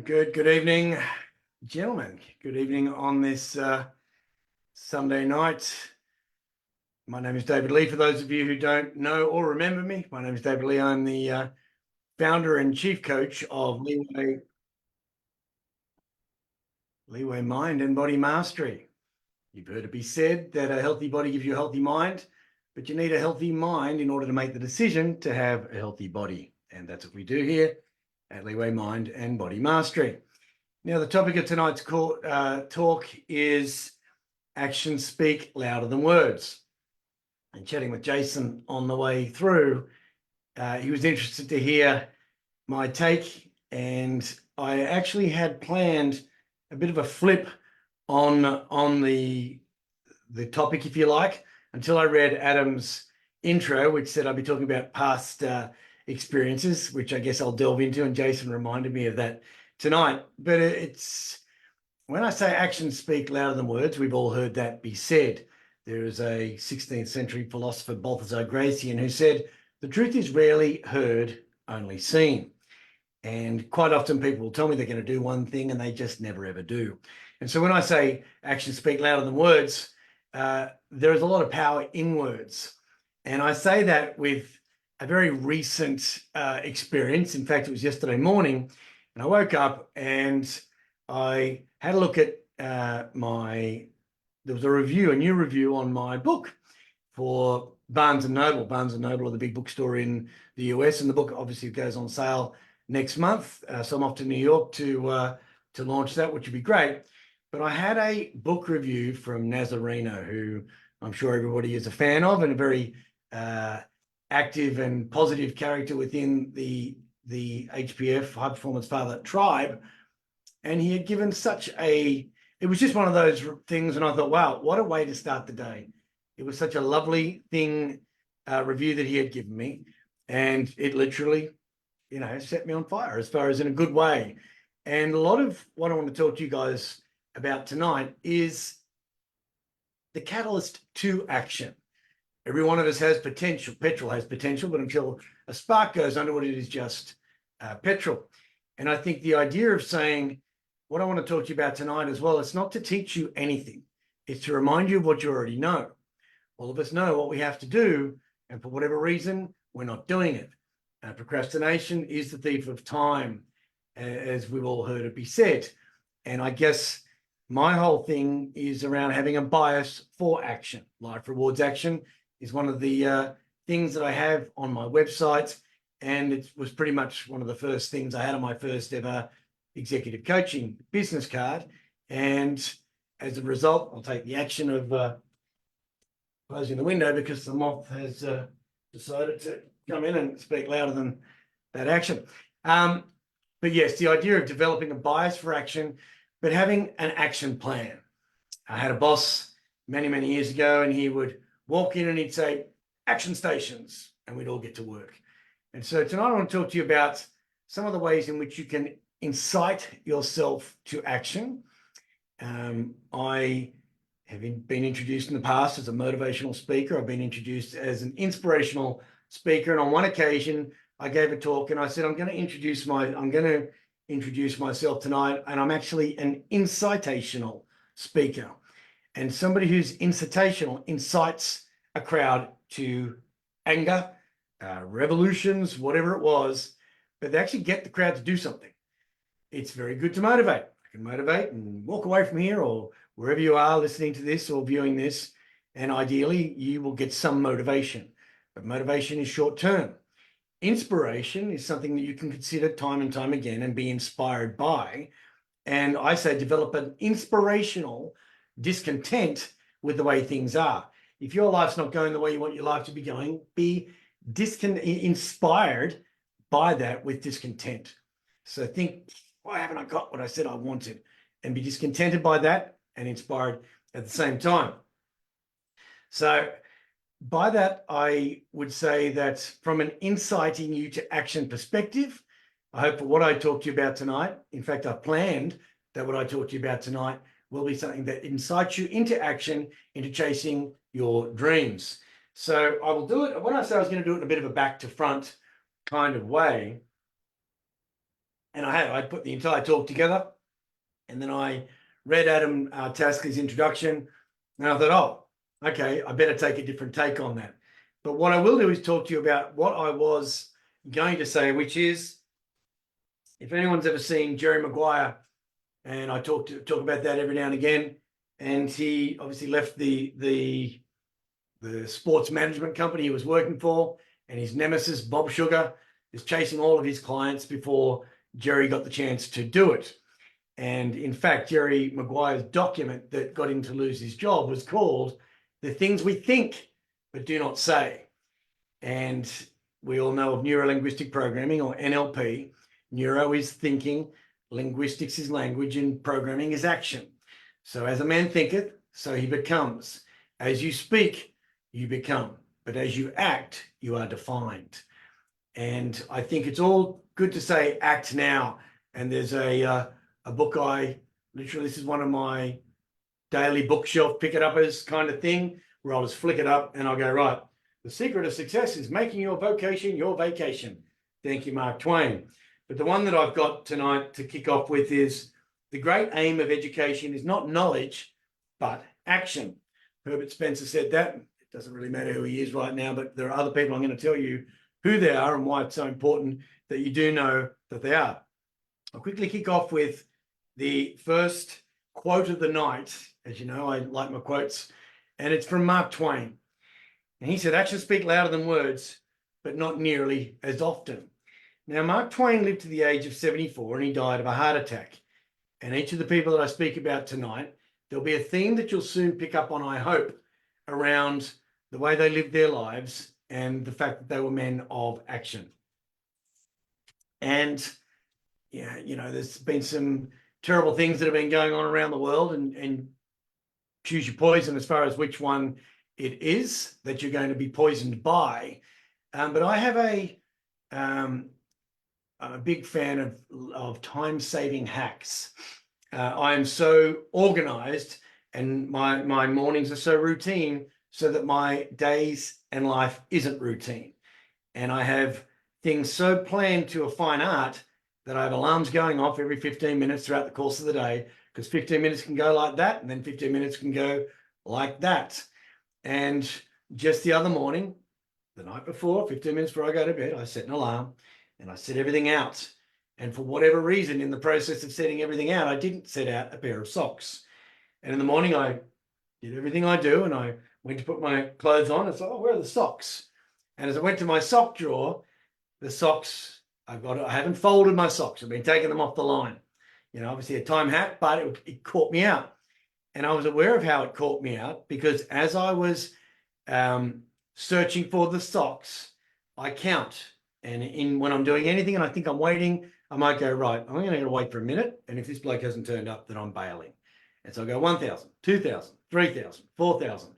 Good evening, gentlemen. Good evening on this Sunday night. My name is David Lee. For those of you who don't know or remember me, my name is David Lee. I'm the founder and chief coach of Leeway Mind and Body Mastery. You've heard it be said that a healthy body gives you a healthy mind, but you need a healthy mind in order to make the decision to have a healthy body. And that's what we do here at Leeway Mind and Body Mastery. Now, the topic of tonight's talk is actions speak louder than words. And chatting with Jason on the way through, he was interested to hear my take, and I actually had planned a bit of a flip on the topic, if you like, until I read Adam's intro, which said I'd be talking about past experiences, which I guess I'll delve into, and Jason reminded me of that tonight. But it's when I say actions speak louder than words, we've all heard that be said. There is a 16th century philosopher, Balthazar Gracian, who said, the truth is rarely heard, only seen. And quite often people will tell me they're going to do one thing and they just never ever do. And so when I say actions speak louder than words, there is a lot of power in words. And I say that with a very recent experience. In fact, it was yesterday morning, and I woke up and I had a look at there was a new review on my book for Barnes & Noble. Barnes & Noble are the big bookstore in the US, and the book obviously goes on sale next month. So I'm off to New York to launch that, which would be great. But I had a book review from Nazareno, who I'm sure everybody is a fan of, and a very active and positive character within the HPF, High Performance Father tribe. And he had given it was just one of those things, and I thought, wow, what a way to start the day. It was such a lovely review that he had given me, and it literally, set me on fire, as far as in a good way. And a lot of what I want to talk to you guys about tonight is the catalyst to action. Every one of us has potential. Petrol has potential, but until a spark goes under it, it is just petrol. And I think the idea of saying, what I want to talk to you about tonight as well, it's not to teach you anything. It's to remind you of what you already know. All of us know what we have to do, and for whatever reason, we're not doing it. Procrastination is the thief of time, as we've all heard it be said. And I guess my whole thing is around having a bias for action. Life rewards action is one of the things that I have on my website, and it was pretty much one of the first things I had on my first ever executive coaching business card. And as a result, I'll take the action of closing the window because the moth has decided to come in and speak louder than that action. But yes, the idea of developing a bias for action, but having an action plan. I had a boss many, many years ago, and he would walk in and he'd say, action stations, and we'd all get to work. And so tonight I want to talk to you about some of the ways in which you can incite yourself to action. I have been introduced in the past as a motivational speaker. I've been introduced as an inspirational speaker. And on one occasion, I gave a talk and I said, I'm going to introduce myself tonight. And I'm actually an incitational speaker. And somebody who's incitational incites a crowd to anger, revolutions, whatever it was, but they actually get the crowd to do something. It's very good to motivate. I can motivate and walk away from here or wherever you are listening to this or viewing this, and ideally you will get some motivation. But motivation is short term. Inspiration is something that you can consider time and time again and be inspired by. And I say develop an inspirational discontent with the way things are. If your life's not going the way you want your life to be going, be inspired by that with discontent. So think, why haven't I got what I said I wanted? And be discontented by that and inspired at the same time. So by that, I would say that from an inciting you to action perspective, I hope for what I talked to you about tonight, in fact, I've planned that what I talked to you about tonight will be something that incites you into action, into chasing your dreams. So I will do it. When I said I was going to do it in a bit of a back to front kind of way, And I put the entire talk together, and then I read Adam Tasker's introduction, and I thought, oh, okay, I better take a different take on that. But what I will do is talk to you about what I was going to say, which is, if anyone's ever seen Jerry Maguire, and I talk about that every now and again, and he obviously left the sports management company he was working for, and his nemesis, Bob Sugar, is chasing all of his clients before Jerry got the chance to do it. And in fact, Jerry Maguire's document that got him to lose his job was called The Things We Think But Do Not Say. And we all know of neuro-linguistic programming, or NLP. Neuro is thinking, linguistics is language, and programming is action. So as a man thinketh, so he becomes. As you speak, you become. But as you act, you are defined. And I think it's all good to say act now. And there's a book this is one of my daily bookshelf pick it uppers kind of thing, where I'll just flick it up and I'll go, right, the secret of success is making your vocation your vacation. Thank you, Mark Twain. But the one that I've got tonight to kick off with is, the great aim of education is not knowledge, but action. Herbert Spencer said that. It doesn't really matter who he is right now, but there are other people I'm going to tell you who they are and why it's so important that you do know that they are. I'll quickly kick off with the first quote of the night. As you know, I like my quotes, and it's from Mark Twain. And he said, actions speak louder than words, but not nearly as often. Now, Mark Twain lived to the age of 74 and he died of a heart attack. And each of the people that I speak about tonight, there'll be a theme that you'll soon pick up on, I hope, around the way they lived their lives and the fact that they were men of action. And yeah, you know, there's been some terrible things that have been going on around the world, and choose your poison as far as which one it is that you're going to be poisoned by. But I have I'm a big fan of time-saving hacks. I am so organized, and my mornings are so routine, so that my days and life isn't routine. And I have things so planned to a fine art that I have alarms going off every 15 minutes throughout the course of the day, because 15 minutes can go like that, and then 15 minutes can go like that. And just the other morning, the night before, 15 minutes before I go to bed, I set an alarm and I set everything out. And for whatever reason, in the process of setting everything out, I didn't set out a pair of socks. And in the morning, I did everything I do, and I went to put my clothes on. It's like, oh, where are the socks? And as I went to my sock drawer, the socks, I haven't folded my socks. I've been taking them off the line. You know, obviously a time hack, but it caught me out. And I was aware of how it caught me out, because as I was searching for the socks, I count. And when I'm doing anything and I think I'm waiting, I might go, right, I'm going to wait for a minute. And if this bloke hasn't turned up, then I'm bailing. And so I go 1,000, 2,000, 3,000, 4,000.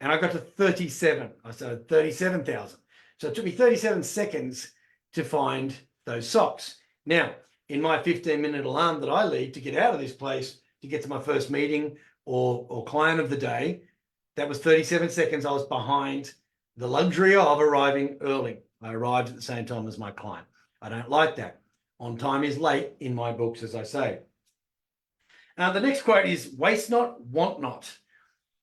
And I got to 37. I started 37,000. So it took me 37 seconds to find those socks. Now, in my 15-minute alarm that I lead to get out of this place, to get to my first meeting or client of the day, that was 37 seconds I was behind the luxury of arriving early. I arrived at the same time as my client. I don't like that. On time is late in my books, as I say. Now, the next quote is, waste not, want not.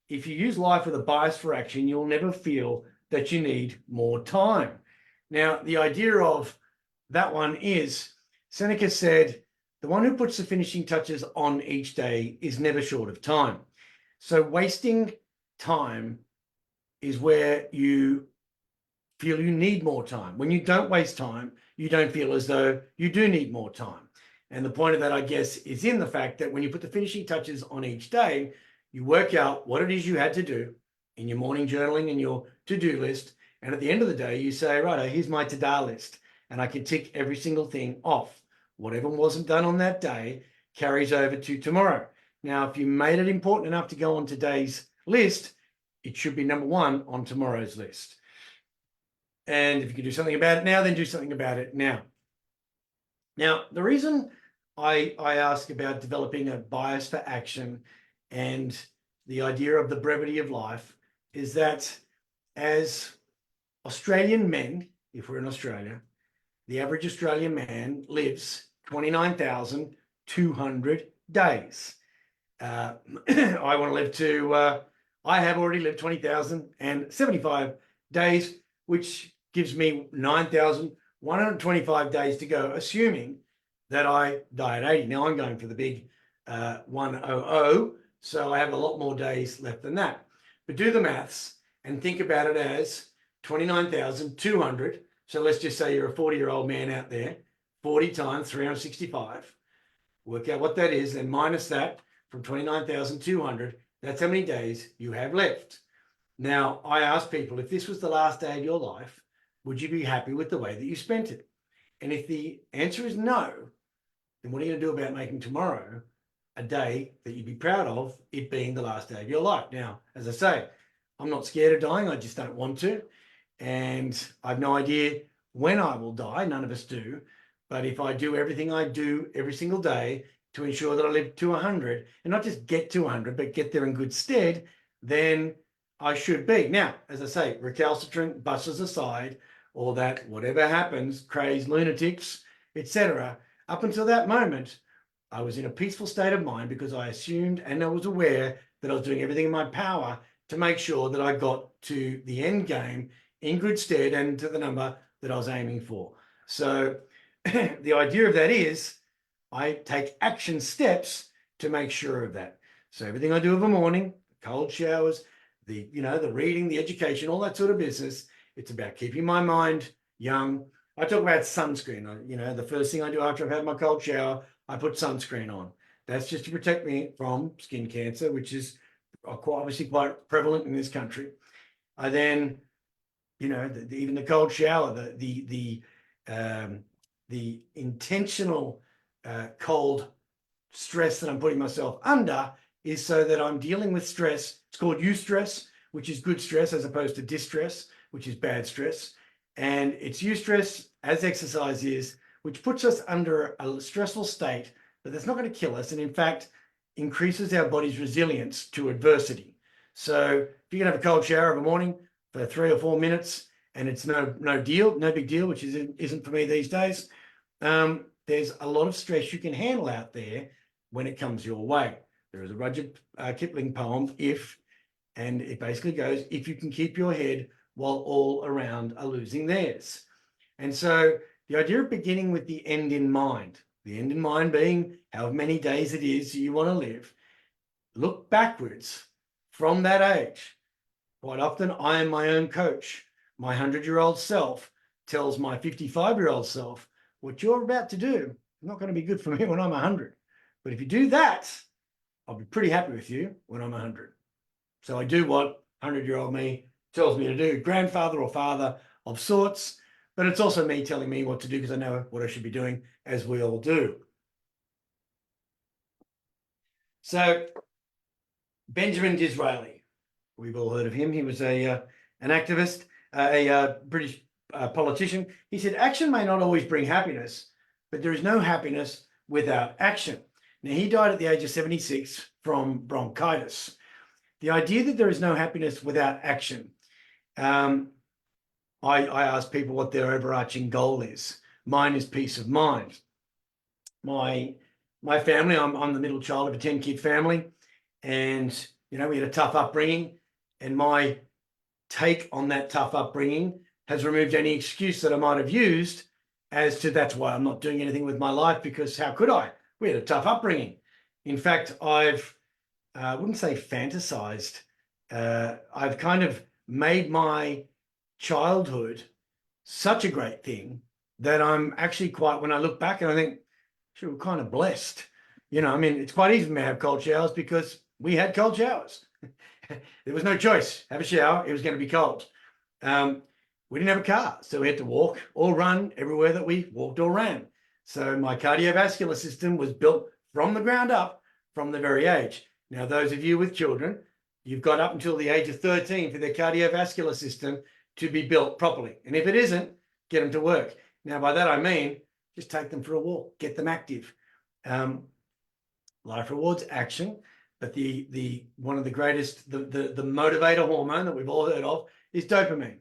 If you use life with a bias for action, you'll never feel that you need more time. Now, the idea of that one is, Seneca said, the one who puts the finishing touches on each day is never short of time. So wasting time is where you feel you need more time. When you don't waste time, you don't feel as though you do need more time. And the point of that, I guess, is in the fact that when you put the finishing touches on each day, you work out what it is you had to do in your morning journaling and your to-do list. And at the end of the day, you say, right, here's my to-do list. And I can tick every single thing off. Whatever wasn't done on that day carries over to tomorrow. Now, if you made it important enough to go on today's list, it should be number one on tomorrow's list. And if you can do something about it now, then do something about it now. Now, the reason I ask about developing a bias for action and the idea of the brevity of life is that as Australian men, if we're in Australia, the average Australian man lives 29,200 days. I want to live to, I have already lived 20,075 days, which gives me 9,125 days to go, assuming that I die at 80. Now I'm going for the big 100, so I have a lot more days left than that. But do the maths and think about it as 29,200. So let's just say you're a 40-year-old man out there, 40 times 365. Work out what that is, and minus that from 29,200. That's how many days you have left. Now, I ask people, if this was the last day of your life, would you be happy with the way that you spent it? And if the answer is no, then what are you going to do about making tomorrow a day that you'd be proud of, it being the last day of your life? Now, as I say, I'm not scared of dying. I just don't want to. And I have no idea when I will die. None of us do. But if I do everything I do every single day to ensure that I live to 100, and not just get to 100, but get there in good stead, then I should be. Now, as I say, recalcitrant, buses aside, or that whatever happens, crazed lunatics, etc. Up until that moment, I was in a peaceful state of mind because I assumed and I was aware that I was doing everything in my power to make sure that I got to the end game in good stead and to the number that I was aiming for. So the idea of that is I take action steps to make sure of that. So everything I do of a morning, cold showers, the reading, the education, all that sort of business, it's about keeping my mind young. I talk about sunscreen. The first thing I do after I've had my cold shower, I put sunscreen on. That's just to protect me from skin cancer, which is obviously quite prevalent in this country. I then, even the cold shower, the intentional cold stress that I'm putting myself under is so that I'm dealing with stress. It's called eustress, which is good stress, as opposed to distress, which is bad stress. And it's eustress, as exercise is, which puts us under a stressful state, but that's not going to kill us. And in fact, increases our body's resilience to adversity. So if you can have a cold shower of a morning for 3 or 4 minutes, and it's no big deal, which isn't for me these days, there's a lot of stress you can handle out there when it comes your way. There is a Rudyard Kipling poem, If, and it basically goes, if you can keep your head while all around are losing theirs. And so the idea of beginning with the end in mind being how many days it is you want to live, look backwards from that age. Quite often, I am my own coach. My 100-year-old self tells my 55-year-old self, what you're about to do is not going to be good for me when I'm 100. But if you do that, I'll be pretty happy with you when I'm 100. So I do what 100-year-old me tells me to do, grandfather or father of sorts, but it's also me telling me what to do because I know what I should be doing, as we all do. So Benjamin Disraeli, we've all heard of him. He was an activist, a British politician. He said, action may not always bring happiness, but there is no happiness without action. Now, he died at the age of 76 from bronchitis. The idea that there is no happiness without action, I ask people what their overarching goal is. Mine is peace of mind. My family, I'm the middle child of a 10-kid family, and we had a tough upbringing, and my take on that tough upbringing has removed any excuse that I might have used as to that's why I'm not doing anything with my life, because how could I? We had a tough upbringing. In fact, I wouldn't say fantasized. I've kind of made my childhood such a great thing that I'm actually quite, when I look back and I think, sure, we're kind of blessed. It's quite easy to have cold showers because we had cold showers. There was no choice. Have a shower. It was going to be cold. We didn't have a car, so we had to walk or run everywhere that we walked or ran. So my cardiovascular system was built from the ground up from the very age. Now, those of you with children, you've got up until the age of 13 for their cardiovascular system to be built properly. And if it isn't, get them to work. Now, by that I mean, just take them for a walk, get them active. Life rewards action, but the one of the greatest, the motivator hormone that we've all heard of is dopamine.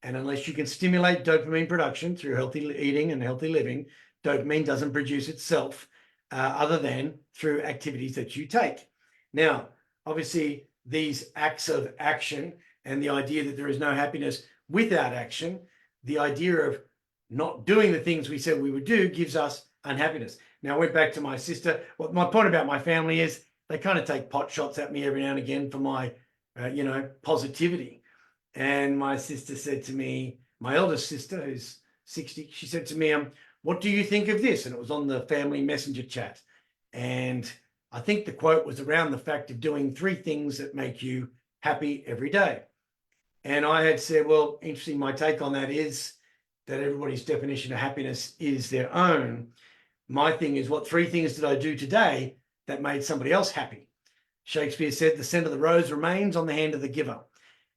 And unless you can stimulate dopamine production through healthy eating and healthy living, dopamine doesn't produce itself other than through activities that you take. Now, obviously, these acts of action and the idea that there is no happiness without action, the idea of not doing the things we said we would do gives us unhappiness. Now, I went back to my sister. Well, my point about my family is they kind of take pot shots at me every now and again for my, positivity. And my sister said to me, my eldest sister, who's 60, she said to me, what do you think of this? And it was on the family messenger chat. And I think the quote was around the fact of doing 3 things that make you happy every day. And I had said, well, interesting, my take on that is that everybody's definition of happiness is their own. My thing is, what 3 things did I do today that made somebody else happy? Shakespeare said, the scent of the rose remains on the hand of the giver.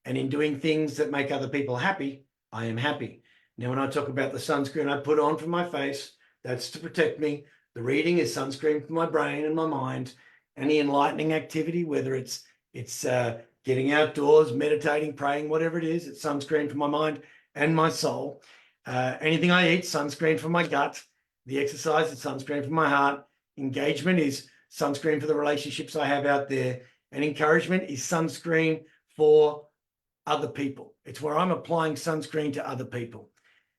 And in doing things that make other people happy, I am happy. Now, when I talk about the sunscreen I put on for my face, that's to protect me. The reading is sunscreen for my brain and my mind. Any enlightening activity, whether it's getting outdoors, meditating, praying, whatever it is, it's sunscreen for my mind and my soul. Anything I eat, sunscreen for my gut. The exercise is sunscreen for my heart. Engagement is sunscreen for the relationships I have out there. And encouragement is sunscreen for other people. It's where I'm applying sunscreen to other people.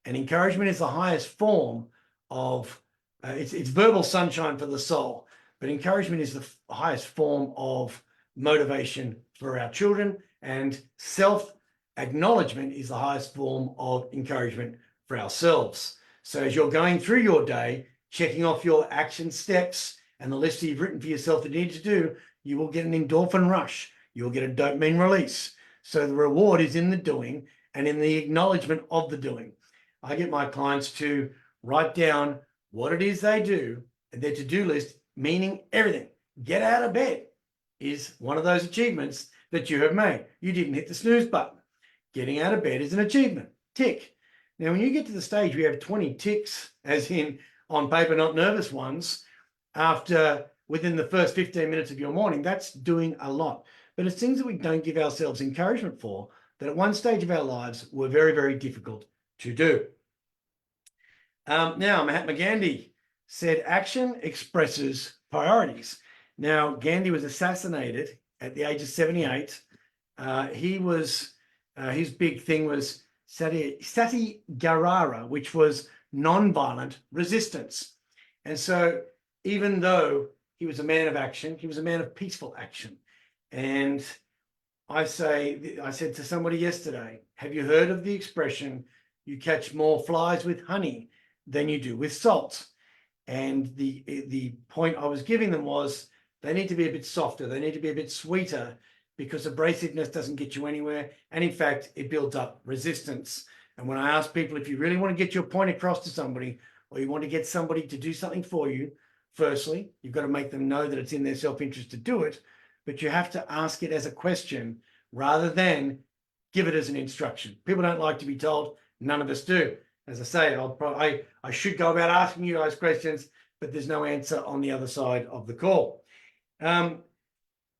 And encouragement is the highest form of, it's verbal sunshine for the soul, but encouragement is the highest form of motivation for our children, and self-acknowledgement is the highest form of encouragement for ourselves. So as you're going through your day, checking off your action steps and the list that you've written for yourself that you need to do, you will get an endorphin rush. You'll get a dopamine release. So the reward is in the doing and in the acknowledgement of the doing. I get my clients to write down what it is they do and their to-do list, meaning everything. Get out of bed is one of those achievements that you have made. You didn't hit the snooze button. Getting out of bed is an achievement. Tick. Now, when you get to the stage where you have 20 ticks, as in on paper, not nervous ones, within the first 15 minutes of your morning, that's doing a lot. But it's things that we don't give ourselves encouragement for that at one stage of our lives were very, very difficult to do. Now, Mahatma Gandhi said action expresses priorities. Now, Gandhi was assassinated at the age of 78. His big thing was Satyagraha, which was non-violent resistance. And so even though he was a man of action, he was a man of peaceful action. And I said to somebody yesterday, have you heard of the expression, you catch more flies with honey than you do with salt? And the point I was giving them was they need to be a bit softer. They need to be a bit sweeter, because abrasiveness doesn't get you anywhere. And in fact, it builds up resistance. And when I ask people, if you really want to get your point across to somebody, or you want to get somebody to do something for you, firstly, you've got to make them know that it's in their self-interest to do it, but you have to ask it as a question rather than give it as an instruction. People don't like to be told. None of us do. As I say, I should go about asking you guys questions, but there's no answer on the other side of the call.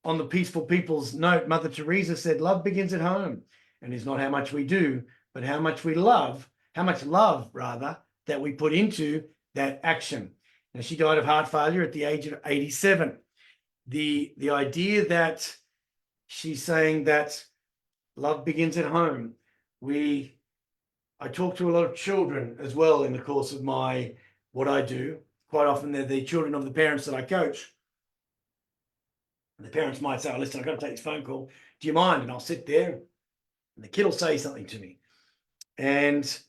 On the peaceful people's note, Mother Teresa said, love begins at home, and is not how much we do, but how much love rather, that we put into that action. And she died of heart failure at the age of 87. The idea that she's saying that love begins at home. I talk to a lot of children as well in the course of what I do. Quite often they're the children of the parents that I coach. And the parents might say, oh, listen, I've got to take this phone call. Do you mind? And I'll sit there and the kid will say something to me. And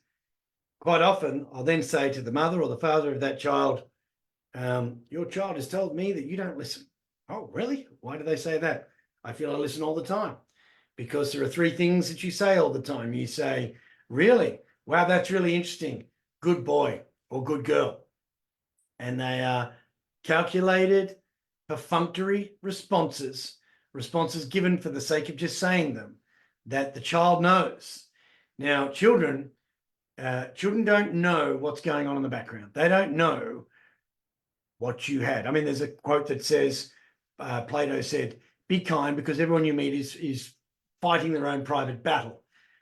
quite often I'll then say to the mother or the father of that child, your child has told me that you don't listen. Oh, really? Why do they say that? I feel I listen all the time. Because there are 3 things that you say all the time. You say, really? Wow, that's really interesting. Good boy or good girl. And they are calculated, perfunctory responses given for the sake of just saying them, that the child knows. Now, children don't know what's going on in the background. They don't know what you had. I mean, there's a quote that says, Plato said, be kind because everyone you meet is fighting their own private battle.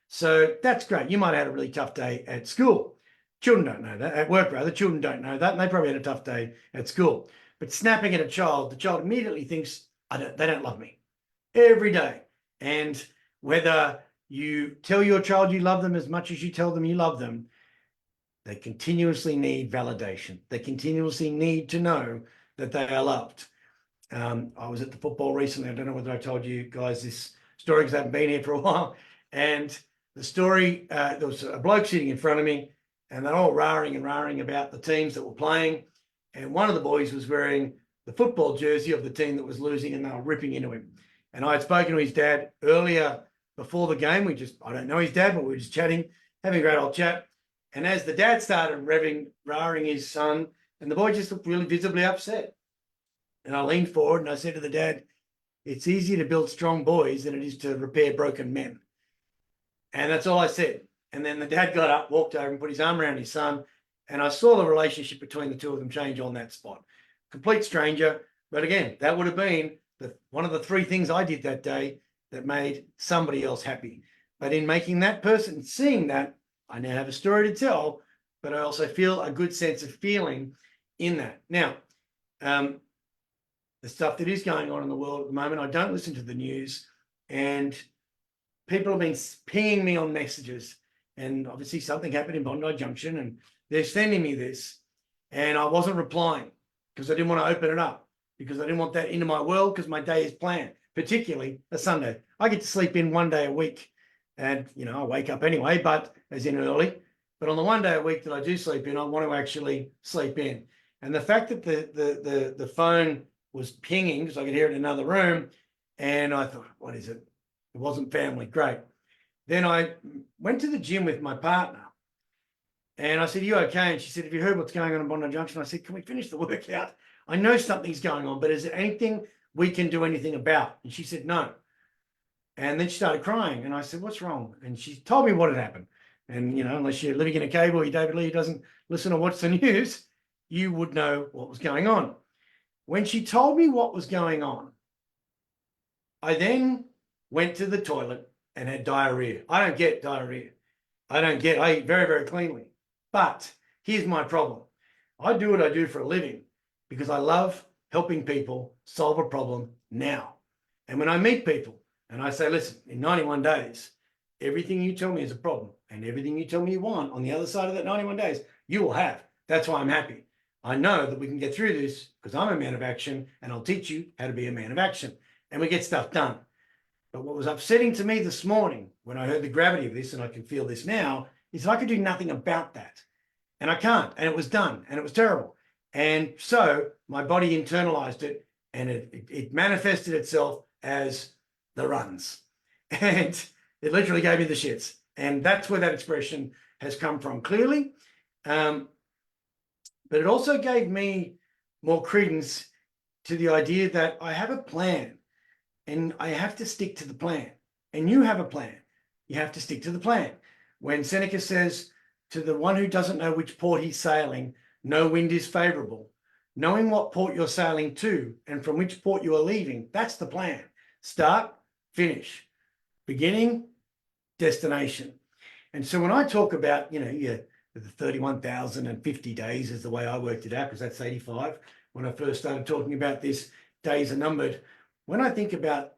So that's great. You might have had a really tough day at school, Children don't know that. At work, rather, children don't know that, and they probably had a tough day at school. But snapping at a child, the child immediately thinks, they don't love me every day. And whether you tell your child you love them as much as you tell them you love them, they continuously need validation. They continuously need to know that they are loved. I was at the football recently. I don't know whether I told you guys this story because I haven't been here for a while. And the story, there was a bloke sitting in front of me, and they're all rahing and rahing about the teams that were playing. And one of the boys was wearing the football jersey of the team that was losing, and they were ripping into him. And I had spoken to his dad earlier before the game. I don't know his dad, but we were just chatting, having a great old chat. And as the dad started rahing his son, and the boy just looked really visibly upset. And I leaned forward and I said to the dad, it's easier to build strong boys than it is to repair broken men. And that's all I said. And then the dad got up, walked over and put his arm around his son. And I saw the relationship between the two of them change on that spot. Complete stranger. But again, that would have been one of the three things I did that day that made somebody else happy. But in making that person, seeing that, I now have a story to tell, but I also feel a good sense of feeling in that. Now, the stuff that is going on in the world at the moment, I don't listen to the news, and people have been pinging me on messages, and obviously something happened in Bondi Junction, and they're sending me this, and I wasn't replying because I didn't want to open it up, because I didn't want that into my world, because my day is planned, particularly a Sunday. I get to sleep in one day a week, and I wake up anyway, but as in early. But on the one day a week that I do sleep in, I want to actually sleep in. And the fact that the phone was pinging, because I could hear it in another room, and I thought, what is it? It wasn't family. Great. Then I went to the gym with my partner, and I said, are you okay? And she said, have you heard what's going on in Bondi Junction? I said, can we finish the workout? I know something's going on, but is there anything we can do anything about? And she said, no. And then she started crying, and I said, what's wrong? And she told me what had happened. And, unless you're living in a cave or you're David Lee who doesn't listen or watch the news, you would know what was going on. When she told me what was going on, I then went to the toilet and had diarrhea. I don't get diarrhea. I eat very, very cleanly. But here's my problem. I do what I do for a living because I love helping people solve a problem now. And when I meet people and I say, listen, in 91 days, everything you tell me is a problem, and everything you tell me you want on the other side of that 91 days, you will have. That's why I'm happy. I know that we can get through this because I'm a man of action, and I'll teach you how to be a man of action, and we get stuff done. But what was upsetting to me this morning when I heard the gravity of this, and I can feel this now, is I could do nothing about that. And I can't. And it was done, and it was terrible. And so my body internalized it, and it manifested itself as the runs. And it literally gave me the shits. And that's where that expression has come from clearly. But it also gave me more credence to the idea that I have a plan, and I have to stick to the plan. And you have a plan. You have to stick to the plan. When Seneca says, to the one who doesn't know which port he's sailing, no wind is favorable. Knowing what port you're sailing to and from which port you are leaving, that's the plan. Start, finish. Beginning, destination. And so when I talk about, the 31,050 days is the way I worked it out, because that's 85. When I first started talking about this, days are numbered. When I think about,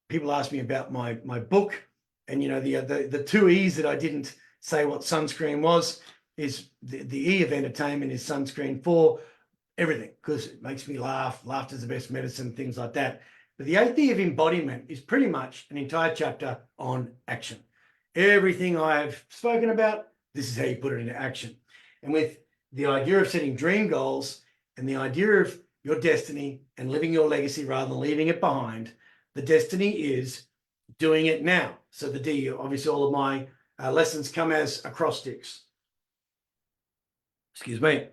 people ask me about my book, and the two E's that I didn't say what sunscreen was, is the E of entertainment is sunscreen for everything, because it makes me laugh. Laughter's the best medicine, things like that. But the eighth E of embodiment is pretty much an entire chapter on action. Everything I've spoken about, this is how you put it into action. And with the idea of setting dream goals and the idea of your destiny and living your legacy rather than leaving it behind, the destiny is doing it now. So the D, obviously all of my lessons come as acrostics. Excuse me.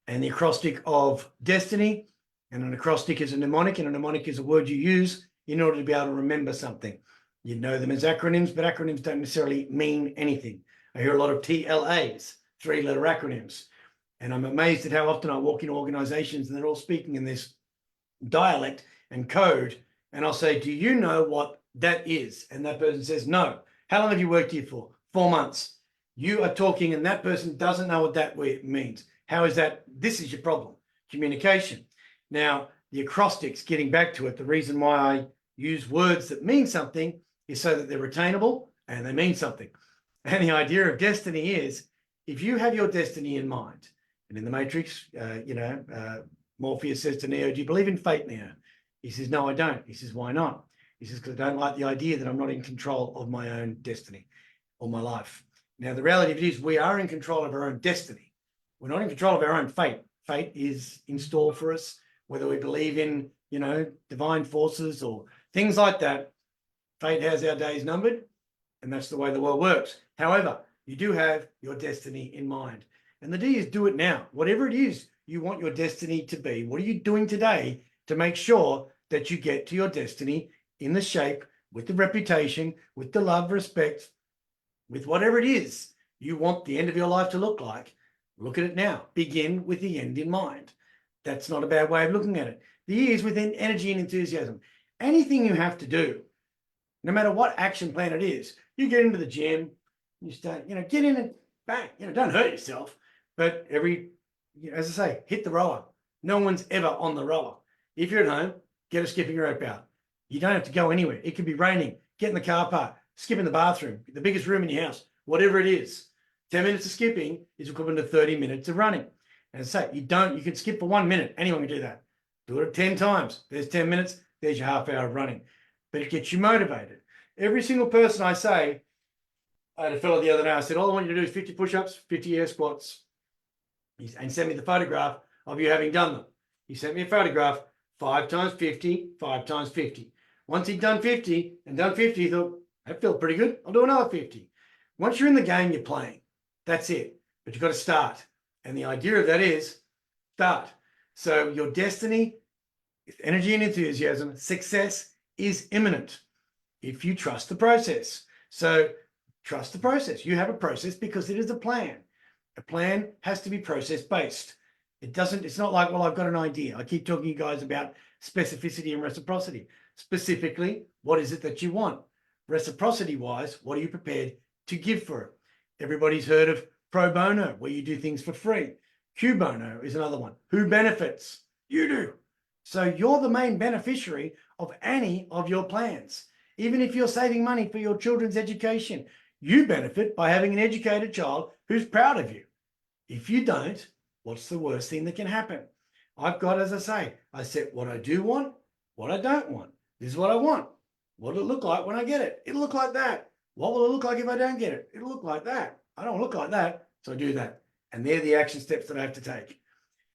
And the acrostic of destiny, and an acrostic is a mnemonic, and a mnemonic is a word you use in order to be able to remember something. You know them as acronyms, but acronyms don't necessarily mean anything. I hear a lot of TLAs, three-letter acronyms, and I'm amazed at how often I walk into organizations and they're all speaking in this dialect and code, and I'll say, do you know what that is? And that person says, no. How long have you worked here for? 4 months. You are talking and that person doesn't know what that means. How is that? This is your problem. Communication. Now, the acrostics, getting back to it, the reason why I use words that mean something is so that they're retainable and they mean something. And the idea of destiny is, if you have your destiny in mind, and in the Matrix, Morpheus says to Neo, do you believe in fate, Neo? He says, no, I don't. He says, why not? He says, because I don't like the idea that I'm not in control of my own destiny or my life. Now, the reality of it is we are in control of our own destiny. We're not in control of our own fate. Fate is in store for us, whether we believe in, divine forces or things like that. Fate has our days numbered, and that's the way the world works. However, you do have your destiny in mind. And the D is do it now. Whatever it is you want your destiny to be, what are you doing today to make sure that you get to your destiny in the shape, with the reputation, with the love, respect, with whatever it is you want the end of your life to look like? Look at it now. Begin with the end in mind. That's not a bad way of looking at it. The E is within energy and enthusiasm. Anything you have to do, no matter what action plan it is, you get into the gym, you start, get in and bang, don't hurt yourself. But as I say, hit the rower. No one's ever on the rower. If you're at home, get a skipping rope out. You don't have to go anywhere. It could be raining. Get in the car park, skip in the bathroom, the biggest room in your house, whatever it is. 10 minutes of skipping is equivalent to 30 minutes of running. And as I say, you can skip for 1 minute. Anyone can do that. Do it 10 times. There's 10 minutes. There's your half hour of running. But it gets you motivated. Every single person I say, I had a fellow the other day, I said, all I want you to do is 50 push-ups, 50 air squats, and send me the photograph of you having done them. He sent me a photograph, 5 times 50, 5 times 50. Once he'd done 50 and done 50, he thought, that felt pretty good. I'll do another 50. Once you're in the game, you're playing. That's it. But you've got to start. And the idea of that is start. So your destiny, energy and enthusiasm, success is imminent if you trust the process. So trust the process. You have a process because it is a plan. A plan has to be process-based. It's not like, well, I've got an idea. I keep talking to you guys about specificity and reciprocity. Specifically, what is it that you want? Reciprocity-wise, what are you prepared to give for it? Everybody's heard of pro bono, where you do things for free. Q bono is another one. Who benefits? You do. So you're the main beneficiary of any of your plans. Even if you're saving money for your children's education, you benefit by having an educated child who's proud of you. If you don't, what's the worst thing that can happen? I've got, as I said what I do want, what I don't want. This is what I want. What will it look like when I get it? It'll look like that. What will it look like if I don't get it? It'll look like that. I don't look like that, so I do that. And they're the action steps that I have to take.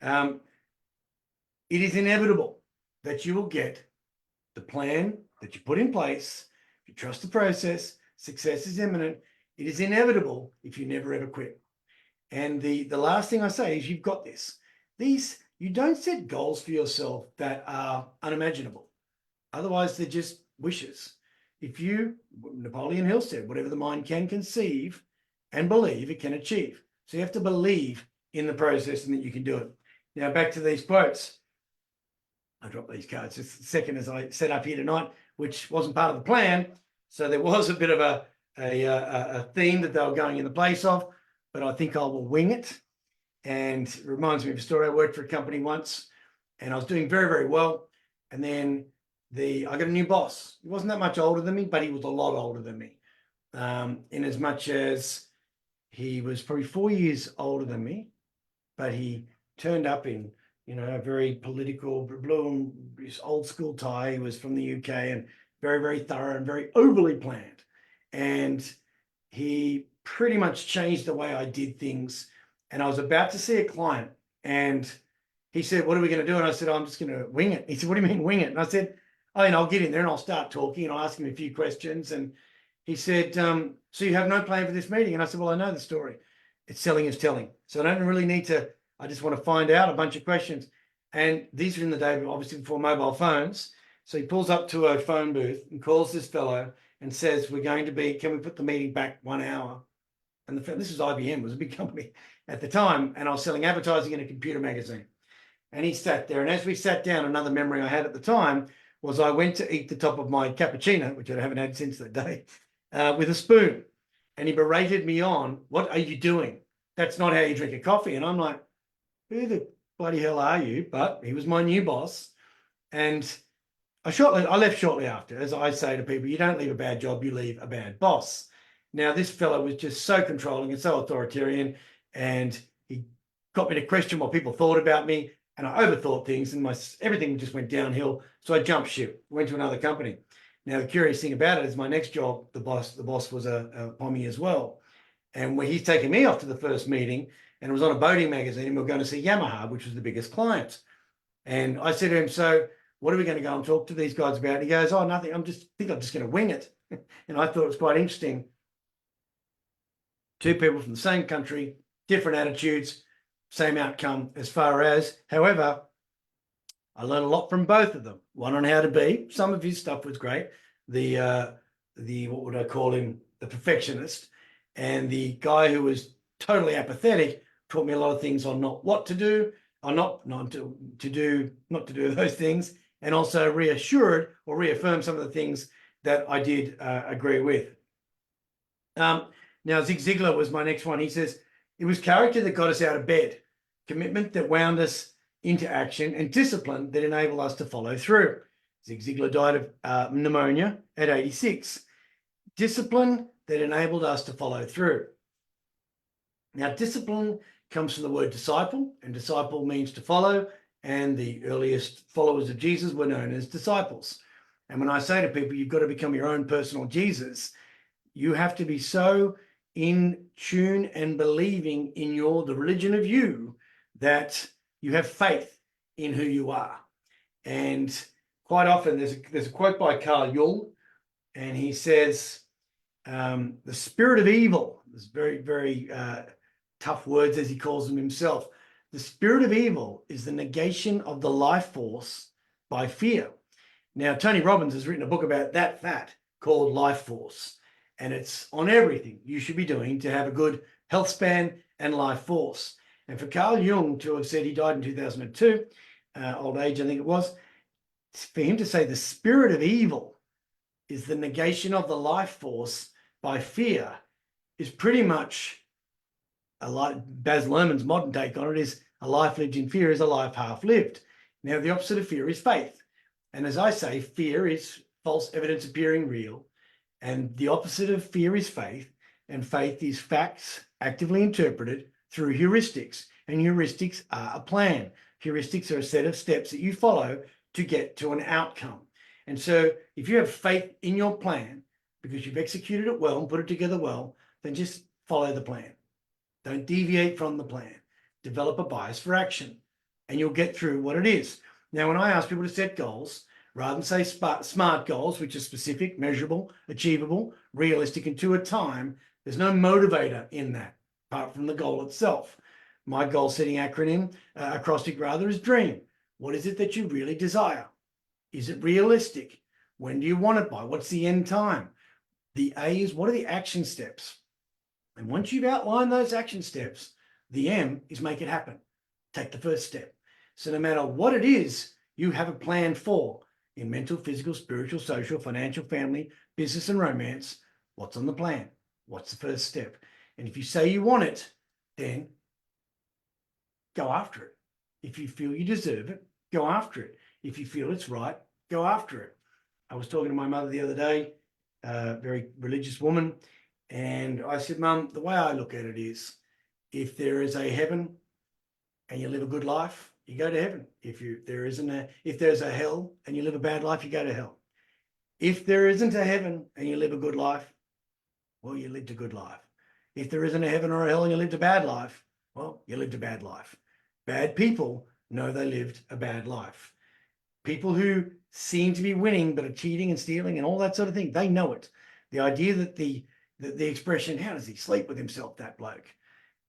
It is inevitable that you will get the plan that you put in place. If you trust the process, success is imminent. It is inevitable if you never ever quit. And the last thing I say is you've got this. You don't set goals for yourself that are unimaginable. Otherwise, they're just wishes. Napoleon Hill said, whatever the mind can conceive and believe, it can achieve. So you have to believe in the process and that you can do it. Now, back to these quotes. I dropped these cards just a second as I set up here tonight, which wasn't part of the plan. So there was a bit of a theme that they were going in the place of, but I think I will wing it. And it reminds me of a story. I worked for a company once and I was doing very, very well. And then I got a new boss. He wasn't that much older than me, but he was a lot older than me. In as much as he was probably 4 years older than me, but he turned up in, a very political, blue and old school tie. He was from the UK and very, very thorough and very overly planned. And he pretty much changed the way I did things. And I was about to see a client and he said, what are we going to do? And I said, I'm just going to wing it. He said, what do you mean wing it? And I said, I'll get in there and I'll start talking and I'll ask him a few questions. And he said, so you have no plan for this meeting? And I said, well, I know the story. It's selling is telling. So I don't really need to, I just want to find out a bunch of questions. And these are in the day, obviously before mobile phones. So he pulls up to a phone booth and calls this fellow and says, can we put the meeting back 1 hour? And this was IBM, it was a big company at the time. And I was selling advertising in a computer magazine. And he sat there. And as we sat down, another memory I had at the time was I went to eat the top of my cappuccino, which I haven't had since that day, with a spoon. and he berated me on, what are you doing? That's not how you drink a coffee. And I'm like, who the bloody hell are you? But he was my new boss. And I left shortly after. As I say to people, you don't leave a bad job, you leave a bad boss. Now, this fellow was just so controlling and so authoritarian, and he got me to question what people thought about me, and I overthought things, and everything just went downhill. So I jumped ship, went to another company. Now, the curious thing about it is my next job, the boss was a Pommy as well. And when he's taking me off to the first meeting, and it was on a boating magazine, and we were going to see Yamaha, which was the biggest client. And I said to him, so what are we going to go and talk to these guys about? And he goes, oh, nothing. I'm just going to wing it. And I thought it was quite interesting. Two people from the same country, different attitudes, same outcome as far as, however, I learned a lot from both of them. One on how to be. Some of his stuff was great. The what would I call him? The perfectionist. And the guy who was totally apathetic taught me a lot of things on not what to do, or not to do those things, and also reassured or reaffirmed some of the things that I did agree with. Now, Zig Ziglar was my next one. He says, it was character that got us out of bed, commitment that wound us into action, and discipline that enabled us to follow through. Zig Ziglar died of pneumonia at 86. Discipline that enabled us to follow through. Now, discipline comes from the word disciple, and disciple means to follow, and the earliest followers of Jesus were known as disciples. And when I say to people, you've got to become your own personal Jesus, you have to be so in tune and believing in the religion of you that you have faith in who you are. And quite often there's a quote by Carl Jung, and he says, the spirit of evil, there's very, very tough words as he calls them himself. The spirit of evil is the negation of the life force by fear. Now, Tony Robbins has written a book about that called Life Force, and it's on everything you should be doing to have a good health span and life force. And for Carl Jung to have said, he died in 2002, old age, I think it was, for him to say the spirit of evil is the negation of the life force by fear is pretty much Baz Luhrmann's modern take on it is a life lived in fear is a life half lived. Now, the opposite of fear is faith. And as I say, fear is false evidence appearing real. And the opposite of fear is faith. And faith is facts actively interpreted through heuristics. And heuristics are a plan. Heuristics are a set of steps that you follow to get to an outcome. And so if you have faith in your plan, because you've executed it well and put it together well, then just follow the plan. Don't deviate from the plan. Develop a bias for action, and you'll get through what it is. Now, when I ask people to set goals, rather than say SMART goals, which are specific, measurable, achievable, realistic, and to a time, there's no motivator in that, apart from the goal itself. My goal-setting acrostic rather, is DREAM. What is it that you really desire? Is it realistic? When do you want it by? What's the end time? The A is, what are the action steps? And once you've outlined those action steps, the M is make it happen. Take the first step. So no matter what it is you have a plan for in mental, physical, spiritual, social, financial, family, business, and romance, what's on the plan? What's the first step? And if you say you want it, then go after it. If you feel you deserve it, go after it. If you feel it's right, go after it. I was talking to my mother the other day, a very religious woman, and I said, Mum, the way I look at it is, if there is a heaven and you live a good life, you go to heaven. If there's a hell and you live a bad life, you go to hell. If there isn't a heaven and you live a good life, well, you lived a good life. If there isn't a heaven or a hell and you lived a bad life, well, you lived a bad life. Bad people know they lived a bad life. People who seem to be winning but are cheating and stealing and all that sort of thing, they know it. The idea that the expression, how does he sleep with himself, that bloke?